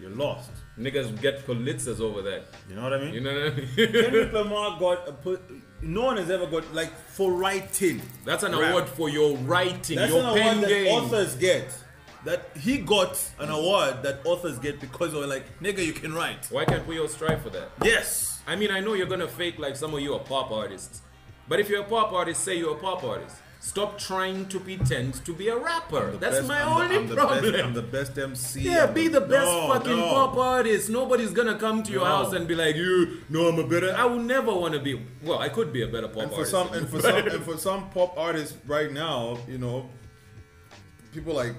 Speaker 5: you're lost.
Speaker 4: Niggas get Pulitzers over that.
Speaker 5: You know what I mean?
Speaker 4: You know what I mean?
Speaker 5: Kendrick Lamar no one has ever got, like, for writing.
Speaker 4: That's an
Speaker 5: Rap.
Speaker 4: award for your writing,
Speaker 5: That's
Speaker 4: your
Speaker 5: an
Speaker 4: pen
Speaker 5: award that
Speaker 4: game.
Speaker 5: authors get. That he got an award that authors get because they were like, nigga, you can write.
Speaker 4: Why can't we all strive for that?
Speaker 5: Yes.
Speaker 4: I mean, I know you're gonna fake like some of you are pop artists. But if you're a pop artist, say you're a pop artist. Stop trying to pretend to be a rapper. That's my only problem.
Speaker 5: I'm the best MC.
Speaker 4: Yeah, be the best
Speaker 5: No,
Speaker 4: fucking
Speaker 5: no.
Speaker 4: pop artist. Nobody's gonna come to your
Speaker 5: No.
Speaker 4: house and be like, you know I'm a better. I will never want to be. Well, I could be a better pop
Speaker 5: And for
Speaker 4: artist.
Speaker 5: some, and for some pop artists right now, you know, people like,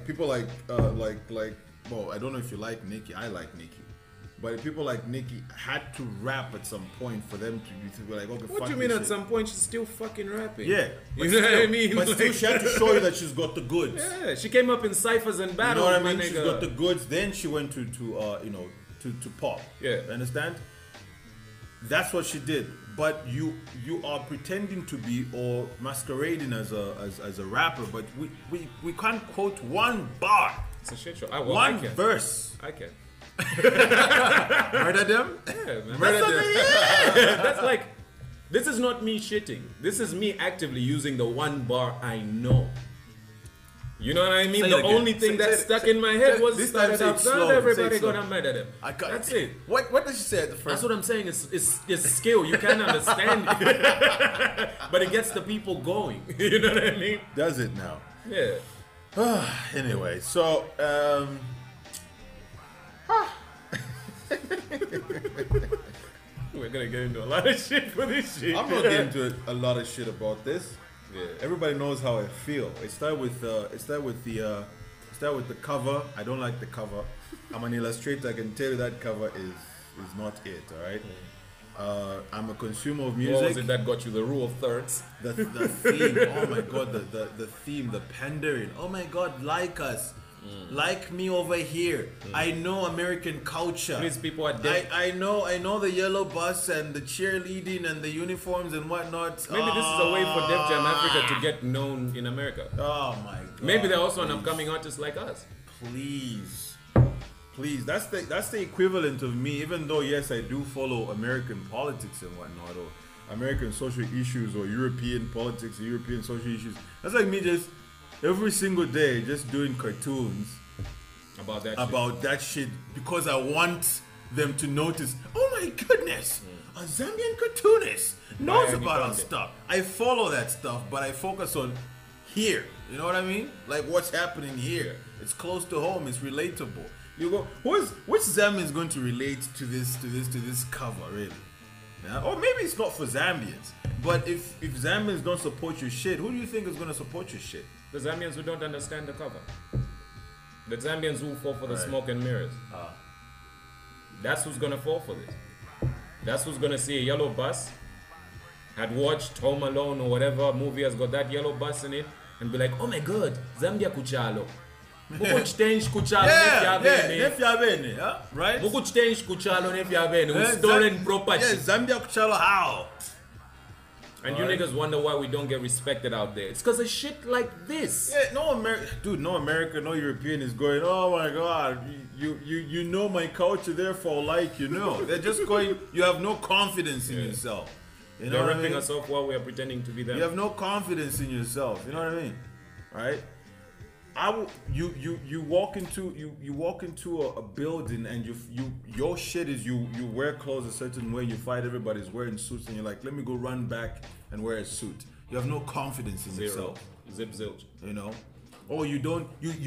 Speaker 5: well, I don't know if you like Nicki. I like Nicki. But people like Nicki had to rap at some point for them to be like, okay,
Speaker 4: What
Speaker 5: fuck
Speaker 4: do you mean
Speaker 5: this
Speaker 4: at
Speaker 5: shit.
Speaker 4: some point she's still fucking rapping?
Speaker 5: Yeah.
Speaker 4: You
Speaker 5: but
Speaker 4: know what I
Speaker 5: still-
Speaker 4: mean?
Speaker 5: But still,
Speaker 4: Like-
Speaker 5: she had to show you that she's got the goods.
Speaker 4: Yeah, she came up in ciphers and
Speaker 5: You
Speaker 4: battles,
Speaker 5: know what I
Speaker 4: my
Speaker 5: mean? She's
Speaker 4: nigga.
Speaker 5: got the goods. Then she went to pop.
Speaker 4: Yeah.
Speaker 5: You understand? That's what she did. But you are pretending to be or masquerading as a rapper. But we can't quote one bar,
Speaker 4: It's a shit show. I
Speaker 5: one
Speaker 4: can.
Speaker 5: verse.
Speaker 4: I can.
Speaker 5: Murder them.
Speaker 4: Yeah, man.
Speaker 5: Murder
Speaker 4: That's,
Speaker 5: them.
Speaker 4: yeah. That's like, this is not me shitting. This is me actively using the one bar I know. You know what I mean?
Speaker 5: Say it
Speaker 4: The
Speaker 5: again.
Speaker 4: only thing that
Speaker 5: Say-
Speaker 4: stuck in my head was
Speaker 5: this time
Speaker 4: started
Speaker 5: say it
Speaker 4: out,
Speaker 5: slow,
Speaker 4: not
Speaker 5: say it
Speaker 4: everybody
Speaker 5: slow.
Speaker 4: gonna murder them.
Speaker 5: I can't.
Speaker 4: That's it.
Speaker 5: What did she say at the first?
Speaker 4: That's what I'm saying. It's skill. You can't understand it. But it gets the people going. You know what I mean?
Speaker 5: Does it now?
Speaker 4: Yeah.
Speaker 5: Anyway, so
Speaker 4: We're gonna get into a lot of shit for this shit.
Speaker 5: I'm not getting into a lot of shit about this.
Speaker 4: Yeah.
Speaker 5: Everybody knows how I feel. It started with the cover. I don't like the cover. I'm an illustrator. I can tell you that cover is not it. All right. I'm a consumer of
Speaker 4: What
Speaker 5: music.
Speaker 4: was it that got you the rule of thirds?
Speaker 5: The theme, oh my god, the theme, the pandering. Oh my god, like us. Like me over here. I know American culture.
Speaker 4: These people are dead.
Speaker 5: I know the yellow bus and the cheerleading and the uniforms and whatnot.
Speaker 4: Maybe this is a way for Def Jam Africa to get known in America.
Speaker 5: Oh my god.
Speaker 4: Maybe they're also an upcoming artist like us.
Speaker 5: Please, that's the equivalent of me. Even though yes, I do follow American politics and whatnot, or American social issues, or European politics, or European social issues. That's like me just every single day just doing cartoons
Speaker 4: About
Speaker 5: that shit because I want them to notice. Oh my goodness, a Zambian cartoonist knows about our stuff. I follow that stuff, but I focus on here. You know what I mean? Like what's happening here. It's close to home. It's relatable. You go, which Zambian is going to relate to this cover, really? Yeah? Or maybe it's not for Zambians. But if Zambians don't support your shit, who do you think is going to support your shit?
Speaker 4: The Zambians who don't understand the cover. The Zambians who fall for the smoke and mirrors. That's who's gonna fall for this. That's who's gonna see a yellow bus, had watched Home Alone or whatever movie has got that yellow bus in it, and be like, oh my god, Zambia kuchalo. Muku change kuchalo
Speaker 5: nefyabene, yeah, right?
Speaker 4: Muku change kuchalo nefyabene. With stolen property.
Speaker 5: Yeah, Zambia kuchalo how?
Speaker 4: And you niggas wonder why we don't get respected out there. It's because of shit like this.
Speaker 5: Yeah, no American, no European is going, oh my god, you know my culture, therefore like you know. They're just going, you have no confidence in yourself. You know
Speaker 4: They're ripping us off while we are pretending to be them.
Speaker 5: You have no confidence in yourself. You know what I mean? Right? You walk into a building and your shit is you wear clothes a certain way. You find everybody's wearing suits and you're like, let me go run back and wear a suit. You have no confidence in yourself.
Speaker 4: Zip zilch.
Speaker 5: You know, or you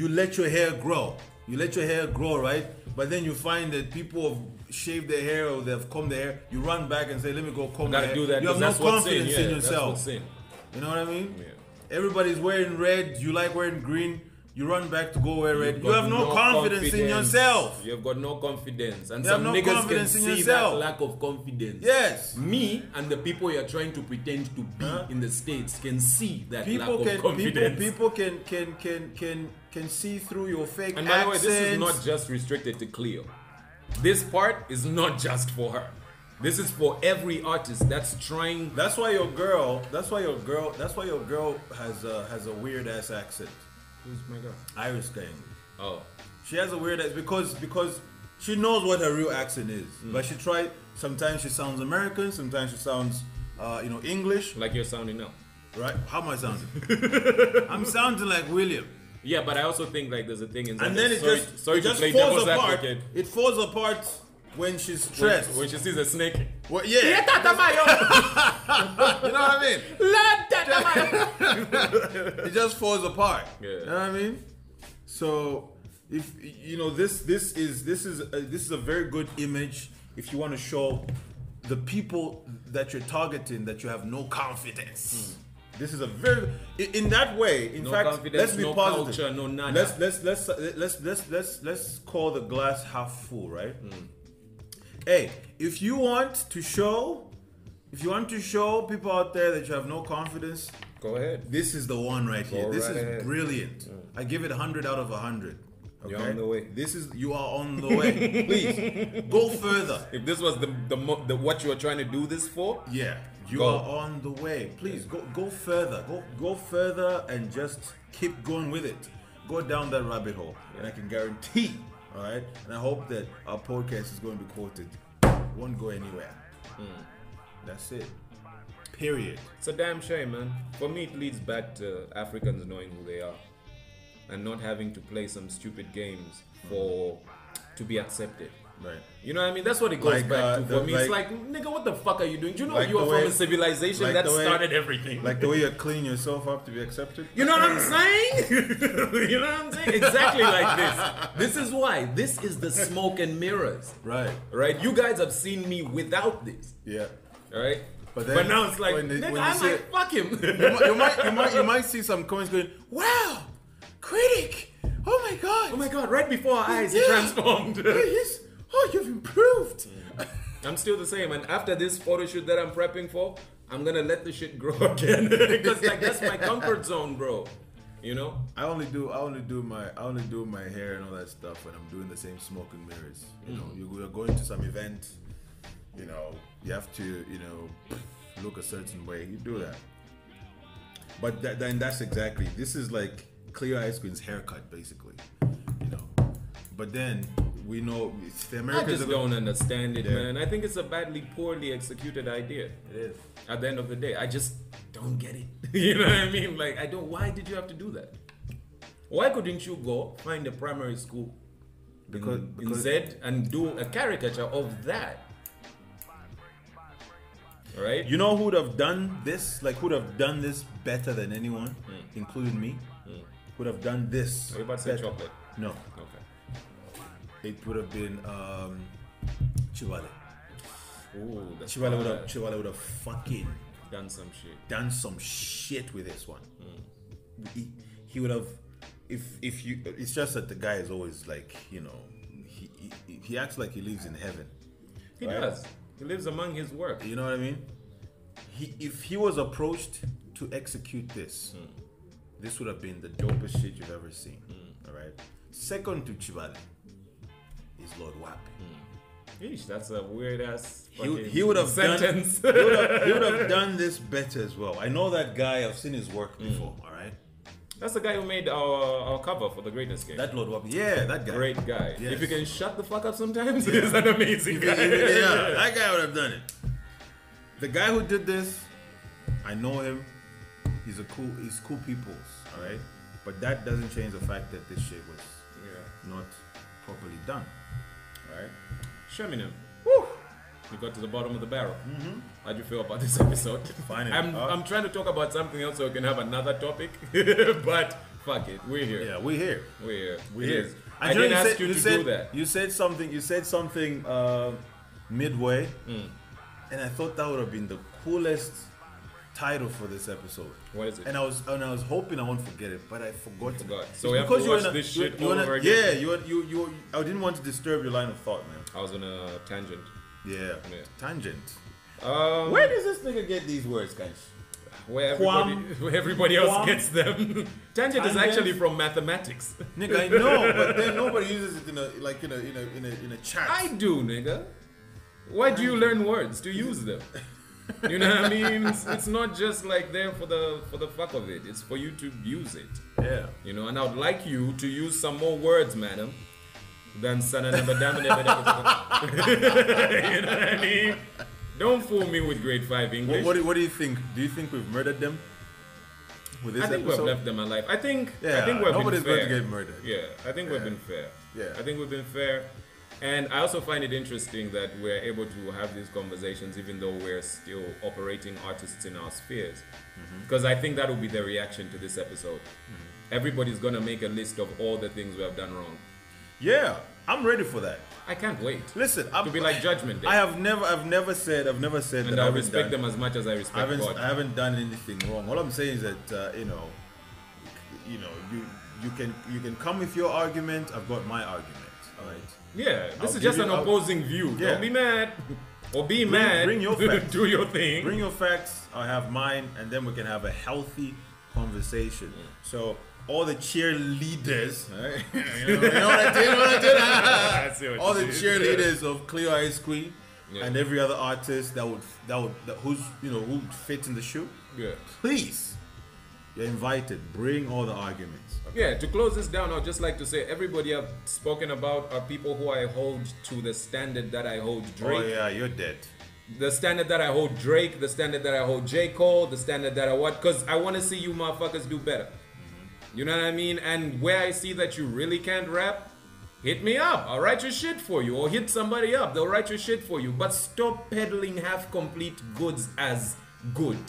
Speaker 5: let your hair grow. You let your hair grow, right? But then you find that people have shaved their hair or they've combed their hair. You run back and say, let me go comb my hair.
Speaker 4: Do that.
Speaker 5: You have no confidence in
Speaker 4: That's
Speaker 5: yourself.
Speaker 4: what's in.
Speaker 5: You know what I mean?
Speaker 4: Yeah.
Speaker 5: Everybody's wearing red. You like wearing green. You run back to go wear red. You have no confidence in yourself.
Speaker 4: You have got no confidence. And
Speaker 5: You have
Speaker 4: some
Speaker 5: no
Speaker 4: niggas
Speaker 5: confidence
Speaker 4: can
Speaker 5: in
Speaker 4: see
Speaker 5: yourself.
Speaker 4: that lack of confidence.
Speaker 5: Yes.
Speaker 4: Me and the people you're trying to pretend to be in the States can see that lack
Speaker 5: People
Speaker 4: of confidence.
Speaker 5: people can see through your fake
Speaker 4: And by the way, this is
Speaker 5: accents.
Speaker 4: not just restricted to Cleo. This part is not just for her. This is for every artist that's trying.
Speaker 5: That's why your girl has a weird ass accent.
Speaker 4: Who's my girl?
Speaker 5: Irish gang.
Speaker 4: Oh.
Speaker 5: She has a weird ass because she knows what her real accent is. But she tried. Sometimes she sounds American. Sometimes she sounds, English.
Speaker 4: Like you're sounding now.
Speaker 5: Right? How am I sounding? I'm sounding like William.
Speaker 4: Yeah, but I also think like there's a thing in Zambia.
Speaker 5: And then it just
Speaker 4: play
Speaker 5: falls
Speaker 4: devil's
Speaker 5: apart.
Speaker 4: advocate.
Speaker 5: It falls apart when she's stressed.
Speaker 4: When she sees a snake.
Speaker 5: Well, yeah. You know what I mean? It just falls apart.
Speaker 4: Yeah.
Speaker 5: You know what I mean? So if this is a very good image if you want to show the people that you're targeting that you have no confidence. This is a very in that way. In fact, let's be positive.
Speaker 4: Culture, no nada.
Speaker 5: Let's call the glass half full, right? Hey, if you want to show people out there that you have no confidence,
Speaker 4: go ahead.
Speaker 5: this is the one right here. This
Speaker 4: right
Speaker 5: is
Speaker 4: ahead.
Speaker 5: Brilliant. I give it 100 out of 100. Okay?
Speaker 4: You're on the way.
Speaker 5: You are on the way. Please go further.
Speaker 4: If this was the what you were trying to do this for,
Speaker 5: Yeah, you
Speaker 4: Go.
Speaker 5: are on the way. Please go further. Go further and just keep going with it. Go down that rabbit hole, and I can guarantee. All right, and I hope that our podcast is going to be quoted. Won't go anywhere. That's it. Period.
Speaker 4: it's a damn shame, man. For me, it leads back to Africans knowing who they are and not having to play some stupid games to be accepted.
Speaker 5: Right.
Speaker 4: You know what I mean? That's what it goes
Speaker 5: Like,
Speaker 4: back to for me. It's
Speaker 5: like-
Speaker 4: like, nigga, what the fuck are you doing? Do you know
Speaker 5: Like
Speaker 4: you are
Speaker 5: the
Speaker 4: from
Speaker 5: way-
Speaker 4: a civilization
Speaker 5: like
Speaker 4: that
Speaker 5: the way-
Speaker 4: started everything?
Speaker 5: Like the way you clean yourself up to be accepted.
Speaker 4: You know what I'm saying? You know what I'm saying? Exactly like this. This is why. This is the smoke and mirrors.
Speaker 5: Right.
Speaker 4: Right? You guys have seen me without this.
Speaker 5: Yeah.
Speaker 4: Right?
Speaker 5: But
Speaker 4: But,
Speaker 5: then
Speaker 4: now it's like,
Speaker 5: when
Speaker 4: nigga,
Speaker 5: you
Speaker 4: I
Speaker 5: see
Speaker 4: might
Speaker 5: it-
Speaker 4: fuck him.
Speaker 5: You might see some comments going, "Wow, critic! Oh my god!
Speaker 4: Oh my god, right before our eyes, he
Speaker 5: Yeah.
Speaker 4: transformed.
Speaker 5: Yes. Oh, you've improved."
Speaker 4: I'm still the same. And after this photo shoot that I'm prepping for, I'm gonna let the shit grow again because like that's my comfort zone, bro. You know.
Speaker 5: I only do my hair and all that stuff when I'm doing the same smoke and mirrors. You know, you're going to some event. You know, you have to, you know, look a certain way. You do that. But then that's exactly. This is like Cleo Ice Queen's haircut, basically. You know. But then we know the Americans.
Speaker 4: I just don't understand it, man. I think it's a poorly executed idea.
Speaker 5: It is.
Speaker 4: At the end of the day, I just don't get it. You know what I mean? Like, I don't. Why did you have to do that? Why couldn't you go find a primary school in Z and do a caricature of that? Right?
Speaker 5: You know who would have done this? Like, who would have done this better than anyone, including me? Would have done this.
Speaker 4: Are you about to say chocolate?
Speaker 5: No.
Speaker 4: Okay.
Speaker 5: It would have been Chivale.
Speaker 4: Ooh, that's
Speaker 5: Chivale would have fucking
Speaker 4: done some shit
Speaker 5: with this one. He would have, if you. It's just that the guy is always like, you know, he acts like he lives in heaven.
Speaker 4: He does. He lives among his work.
Speaker 5: You know what I mean? If he was approached to execute this, this would have been the dopest shit you've ever seen. All right. Second to Chivale is Lord Wack.
Speaker 4: Yeesh, that's a weird ass.
Speaker 5: He would have
Speaker 4: sentence.
Speaker 5: He would have done this better as well. I know that guy. I've seen his work before. All right.
Speaker 4: That's the guy who made our cover for the Greatness Game.
Speaker 5: That Lord Wack. Yeah, that guy.
Speaker 4: Great guy.
Speaker 5: Yes.
Speaker 4: If you can shut the fuck up sometimes, he's an amazing guy.
Speaker 5: Yeah, that guy would have done it. The guy who did this, I know him. He's cool peoples. All right. But that doesn't change the fact that this shit was not properly done. All right.
Speaker 4: Shaminem. Woo! We got to the bottom of the barrel. How'd you feel about this episode?
Speaker 5: Finally.
Speaker 4: I'm trying to talk about something else so we can have another topic. But fuck it, we're here.
Speaker 5: Yeah, we're here.
Speaker 4: We're here.
Speaker 5: We're here.
Speaker 4: I didn't ask you to do that.
Speaker 5: You said something midway, and I thought that would have been the coolest title for this episode.
Speaker 4: What is it?
Speaker 5: And I was hoping I won't forget it, but I forgot.
Speaker 4: So we have to watch this shit all over again.
Speaker 5: Yeah, I didn't want to disturb your line of thought, man.
Speaker 4: I was on a tangent.
Speaker 5: Yeah. Tangent.
Speaker 4: Where
Speaker 5: Where does this nigga get these words, guys?
Speaker 4: Where everybody else gets them. Tangent is actually from mathematics.
Speaker 5: Nigga, I know, but then nobody uses it in a chat.
Speaker 4: I do, nigga. Why do you learn words? To use them. You know what I mean? It's not just like there for the fuck of it. It's for you to use it.
Speaker 5: Yeah.
Speaker 4: You know, and I would like you to use some more words, madam, than sana never damn it. You know what I mean? Don't fool me with grade 5 English.
Speaker 5: What do you think? Do you think we've murdered them with this
Speaker 4: I think
Speaker 5: episode?
Speaker 4: we've left them alive. I think we've
Speaker 5: nobody's
Speaker 4: been fair.
Speaker 5: going to get murdered.
Speaker 4: Yeah, I think we've been fair.
Speaker 5: Yeah.
Speaker 4: I think we've been fair. And I also find it interesting that we're able to have these conversations even though we're still operating artists in our spheres. Because I think that will be the reaction to this episode. Everybody's going to make a list of all the things we have done wrong.
Speaker 5: Yeah, I'm ready for that.
Speaker 4: I can't wait.
Speaker 5: Listen,
Speaker 4: to be like Judgment Day.
Speaker 5: I've never said
Speaker 4: and
Speaker 5: that
Speaker 4: I respect them as much as I respect God.
Speaker 5: I haven't done anything wrong. All I'm saying is that you can come with your argument. I've got my argument. All right.
Speaker 4: Yeah, this is just an opposing view.
Speaker 5: Yeah.
Speaker 4: Don't be mad. Or be mad.
Speaker 5: Bring your facts.
Speaker 4: Do your thing.
Speaker 5: Bring your facts. I have mine, and then we can have a healthy conversation. So all the cheerleaders, right? you know what I did? All the cheerleaders of Cleo Ice Queen and every other artist who fit in the shoe.
Speaker 4: Yeah.
Speaker 5: Please, you're invited. Bring all the arguments. Okay?
Speaker 4: Yeah, to close this down, I'd just like to say everybody I've spoken about are people who I hold to the standard that I hold Drake.
Speaker 5: Oh yeah, you're dead.
Speaker 4: The standard that I hold Drake, the standard that I hold J. Cole, the standard that I what? Because I want to see you motherfuckers do better. You know what I mean? And where I see that you really can't rap, hit me up. I'll write your shit for you. Or hit somebody up. They'll write your shit for you. But stop peddling half-complete goods as good.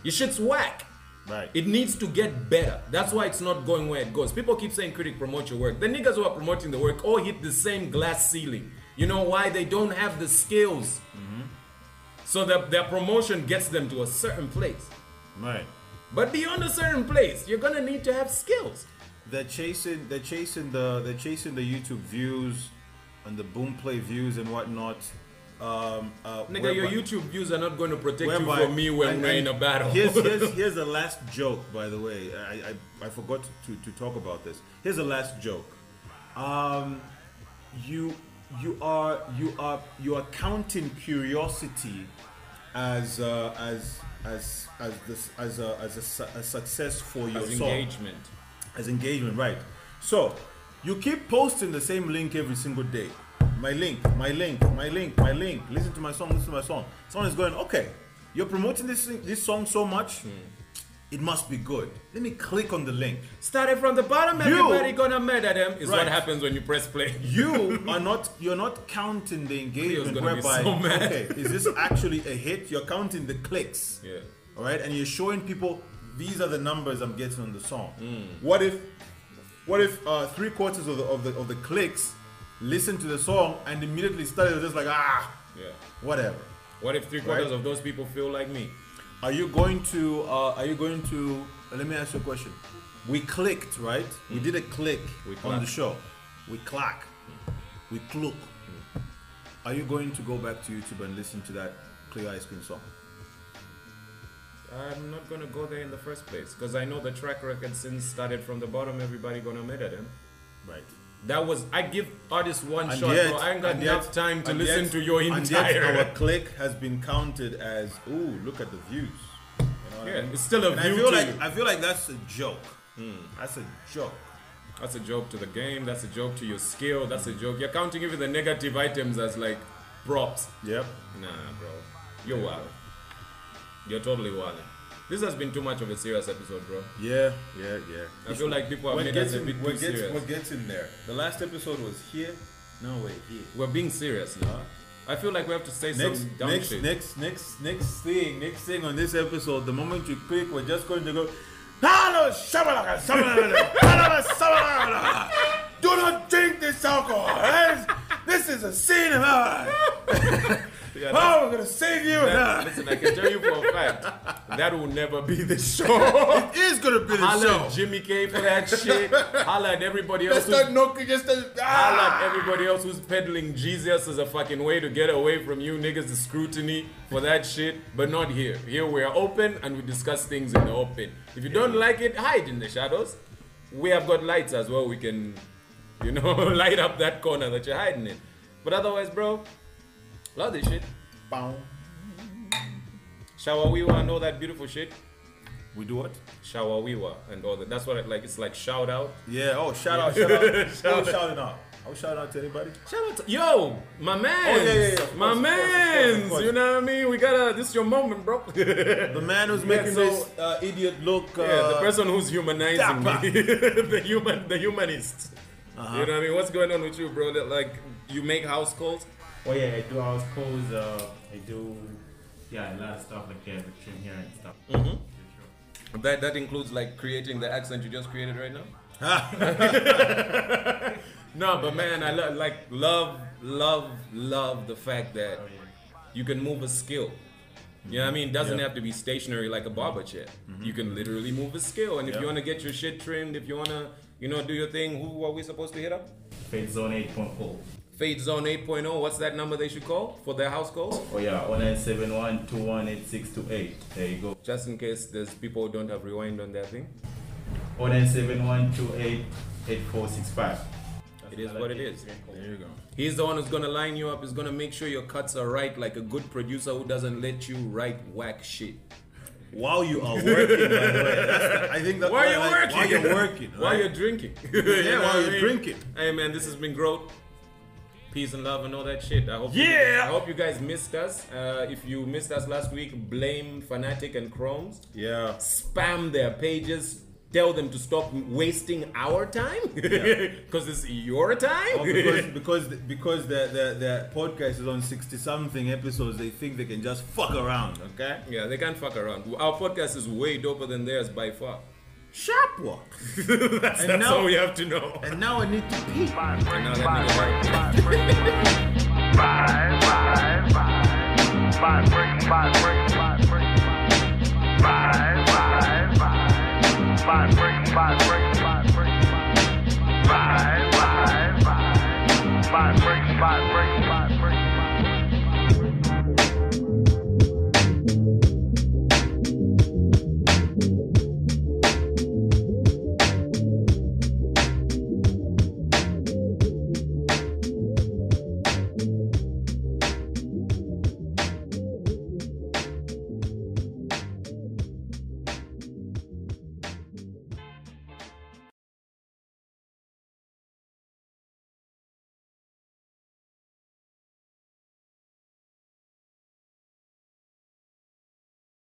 Speaker 4: Your shit's whack.
Speaker 5: Right.
Speaker 4: It needs to get better. That's why it's not going where it goes. People keep saying critic promote your work. The niggas who are promoting the work all hit the same glass ceiling. You know why? They don't have the skills. So that their promotion gets them to a certain place.
Speaker 5: Right.
Speaker 4: But beyond a certain place, you're gonna need to have skills.
Speaker 5: They're chasing the YouTube views and the boom play views and whatnot.
Speaker 4: Nigga, your YouTube views are not going to protect you
Speaker 5: whereby-
Speaker 4: from me when we're in a battle.
Speaker 5: Here's the last joke, by the way. I forgot to talk about this. Here's the last joke. You are counting curiosity as a success for your
Speaker 4: As
Speaker 5: song.
Speaker 4: engagement.
Speaker 5: As engagement, right? So you keep posting the same link every single day. My link. Listen to my song. Someone is going, okay, you're promoting this song so much, it must be good. Let me click on the link.
Speaker 4: Started from the bottom, everybody gonna murder them is
Speaker 5: Right.
Speaker 4: what happens when you press play.
Speaker 5: You're not counting the engagement
Speaker 4: gonna be
Speaker 5: whereby,
Speaker 4: so mad.
Speaker 5: okay, is this actually a hit? You're counting the clicks.
Speaker 4: Yeah.
Speaker 5: All right, and you're showing people these are the numbers I'm getting on the song. What if 3/4 of the clicks listen to the song and immediately started just like
Speaker 4: Yeah.
Speaker 5: whatever.
Speaker 4: What if 3/4 of those people feel like me?
Speaker 5: Are you going to let me ask you a question. We clicked, right? We did a click
Speaker 4: We
Speaker 5: on the
Speaker 4: clack.
Speaker 5: show. We clack. We cluck. Are you going to go back to YouTube and listen to that Clear Ice Cream song?
Speaker 4: I'm not gonna go there in the first place because I know the track record since started from the bottom. Everybody gonna murder them.
Speaker 5: Right.
Speaker 4: That was I give artists one
Speaker 5: And
Speaker 4: shot,
Speaker 5: yet-
Speaker 4: bro. I ain't got
Speaker 5: and
Speaker 4: enough
Speaker 5: yet-
Speaker 4: time to
Speaker 5: and
Speaker 4: listen
Speaker 5: yet-
Speaker 4: to your
Speaker 5: and yet
Speaker 4: entire.
Speaker 5: our click has been counted as, ooh, look at the views. You know what I
Speaker 4: Yeah,
Speaker 5: mean?
Speaker 4: it's still a
Speaker 5: And
Speaker 4: view
Speaker 5: I feel
Speaker 4: to
Speaker 5: like
Speaker 4: you.
Speaker 5: I feel like that's a joke. That's a joke.
Speaker 4: That's a joke to the game. That's a joke to your skill. That's a joke. You're counting even the negative items as like props.
Speaker 5: Yep.
Speaker 4: Nah, bro. You're wild. You're totally wild. This has been too much of a serious episode, bro.
Speaker 5: Yeah.
Speaker 4: I feel like people have made us a bit too serious.
Speaker 5: We're getting there. The last episode was here. No, we're here.
Speaker 4: We're being serious now. I feel like we have to say some dumb shit.
Speaker 5: Next thing on this episode, the moment you click, we're just going to go. Do not drink this alcohol. This is a sin of ours.
Speaker 4: Yeah,
Speaker 5: Oh, we're gonna save you.
Speaker 4: listen, I can tell you for a fact that will never be the show.
Speaker 5: It is gonna be the
Speaker 4: Holla
Speaker 5: show.
Speaker 4: at Jimmy K for that shit. Holla at everybody else.
Speaker 5: Just start knocking,
Speaker 4: Holla at everybody else who's peddling Jesus as a fucking way to get away from you niggas, the scrutiny for that shit. But not here. Here we are open and we discuss things in the open. If you don't like it, hide in the shadows. We have got lights as well. We can, light up that corner that you're hiding in. But otherwise, bro, love this shit.
Speaker 5: Bow.
Speaker 4: Shawawiwa and all that beautiful shit.
Speaker 5: We do what?
Speaker 4: Shawawiwa and all that. That's what it's like shout out.
Speaker 5: Yeah. Oh, shout out. Who was shouting out? I was shouting out to anybody.
Speaker 4: Shout out to yo, my man.
Speaker 5: Of
Speaker 4: My
Speaker 5: course,
Speaker 4: man.
Speaker 5: of course.
Speaker 4: You know what I mean? We gotta this is your moment, bro.
Speaker 5: The man who's making
Speaker 4: so-
Speaker 5: this idiot look.
Speaker 4: Yeah, the person who's humanizing
Speaker 5: Dapper.
Speaker 4: me. the humanist. You know what I mean? What's going on with you, bro? Like you make house calls?
Speaker 6: Oh yeah, I do house calls. I do, a lot of stuff like the trim here and stuff.
Speaker 4: Mm-hmm. That includes like creating the accent you just created right now? No, but man, I love the fact that you can move a skill. You know what I mean? It doesn't have to be stationary like a barber chair. You can literally move a skill. And if you want to get your shit trimmed, if you want to, do your thing, who are we supposed to hit up?
Speaker 6: Fade Zone 8.0.
Speaker 4: Fade Zone 8.0. What's that number they should call for their house calls?
Speaker 6: Oh yeah, 0971-218628. There you go.
Speaker 4: Just in case there's people who don't have rewind on their thing.
Speaker 6: 0971-288465.
Speaker 4: It is what it is.
Speaker 5: There you go.
Speaker 4: He's the one who's gonna line you up. He's gonna make sure your cuts are right, like a good producer who doesn't let you write whack shit.
Speaker 5: While you are working, by the way. I think that
Speaker 4: While you're working.
Speaker 5: While you're working.
Speaker 4: While
Speaker 5: right?
Speaker 4: you're drinking.
Speaker 5: Yeah, while you're
Speaker 4: I mean?
Speaker 5: drinking.
Speaker 4: Hey man, this has been growth, peace and love and all that shit. I hope
Speaker 5: Yeah.
Speaker 4: I hope you guys missed us. If you missed us last week, blame Fanatic and Chromes.
Speaker 5: Yeah.
Speaker 4: Spam their pages. Tell them to stop wasting our time because it's your time.
Speaker 5: Oh, because the podcast is on 60-something episodes, they think they can just fuck around, okay?
Speaker 4: Yeah, they can't fuck around. Our podcast is way doper than theirs by far.
Speaker 5: Sharp walk.
Speaker 4: That's
Speaker 5: now-
Speaker 4: all we have to know.
Speaker 5: And now I need to pee.
Speaker 4: And now that
Speaker 7: Five,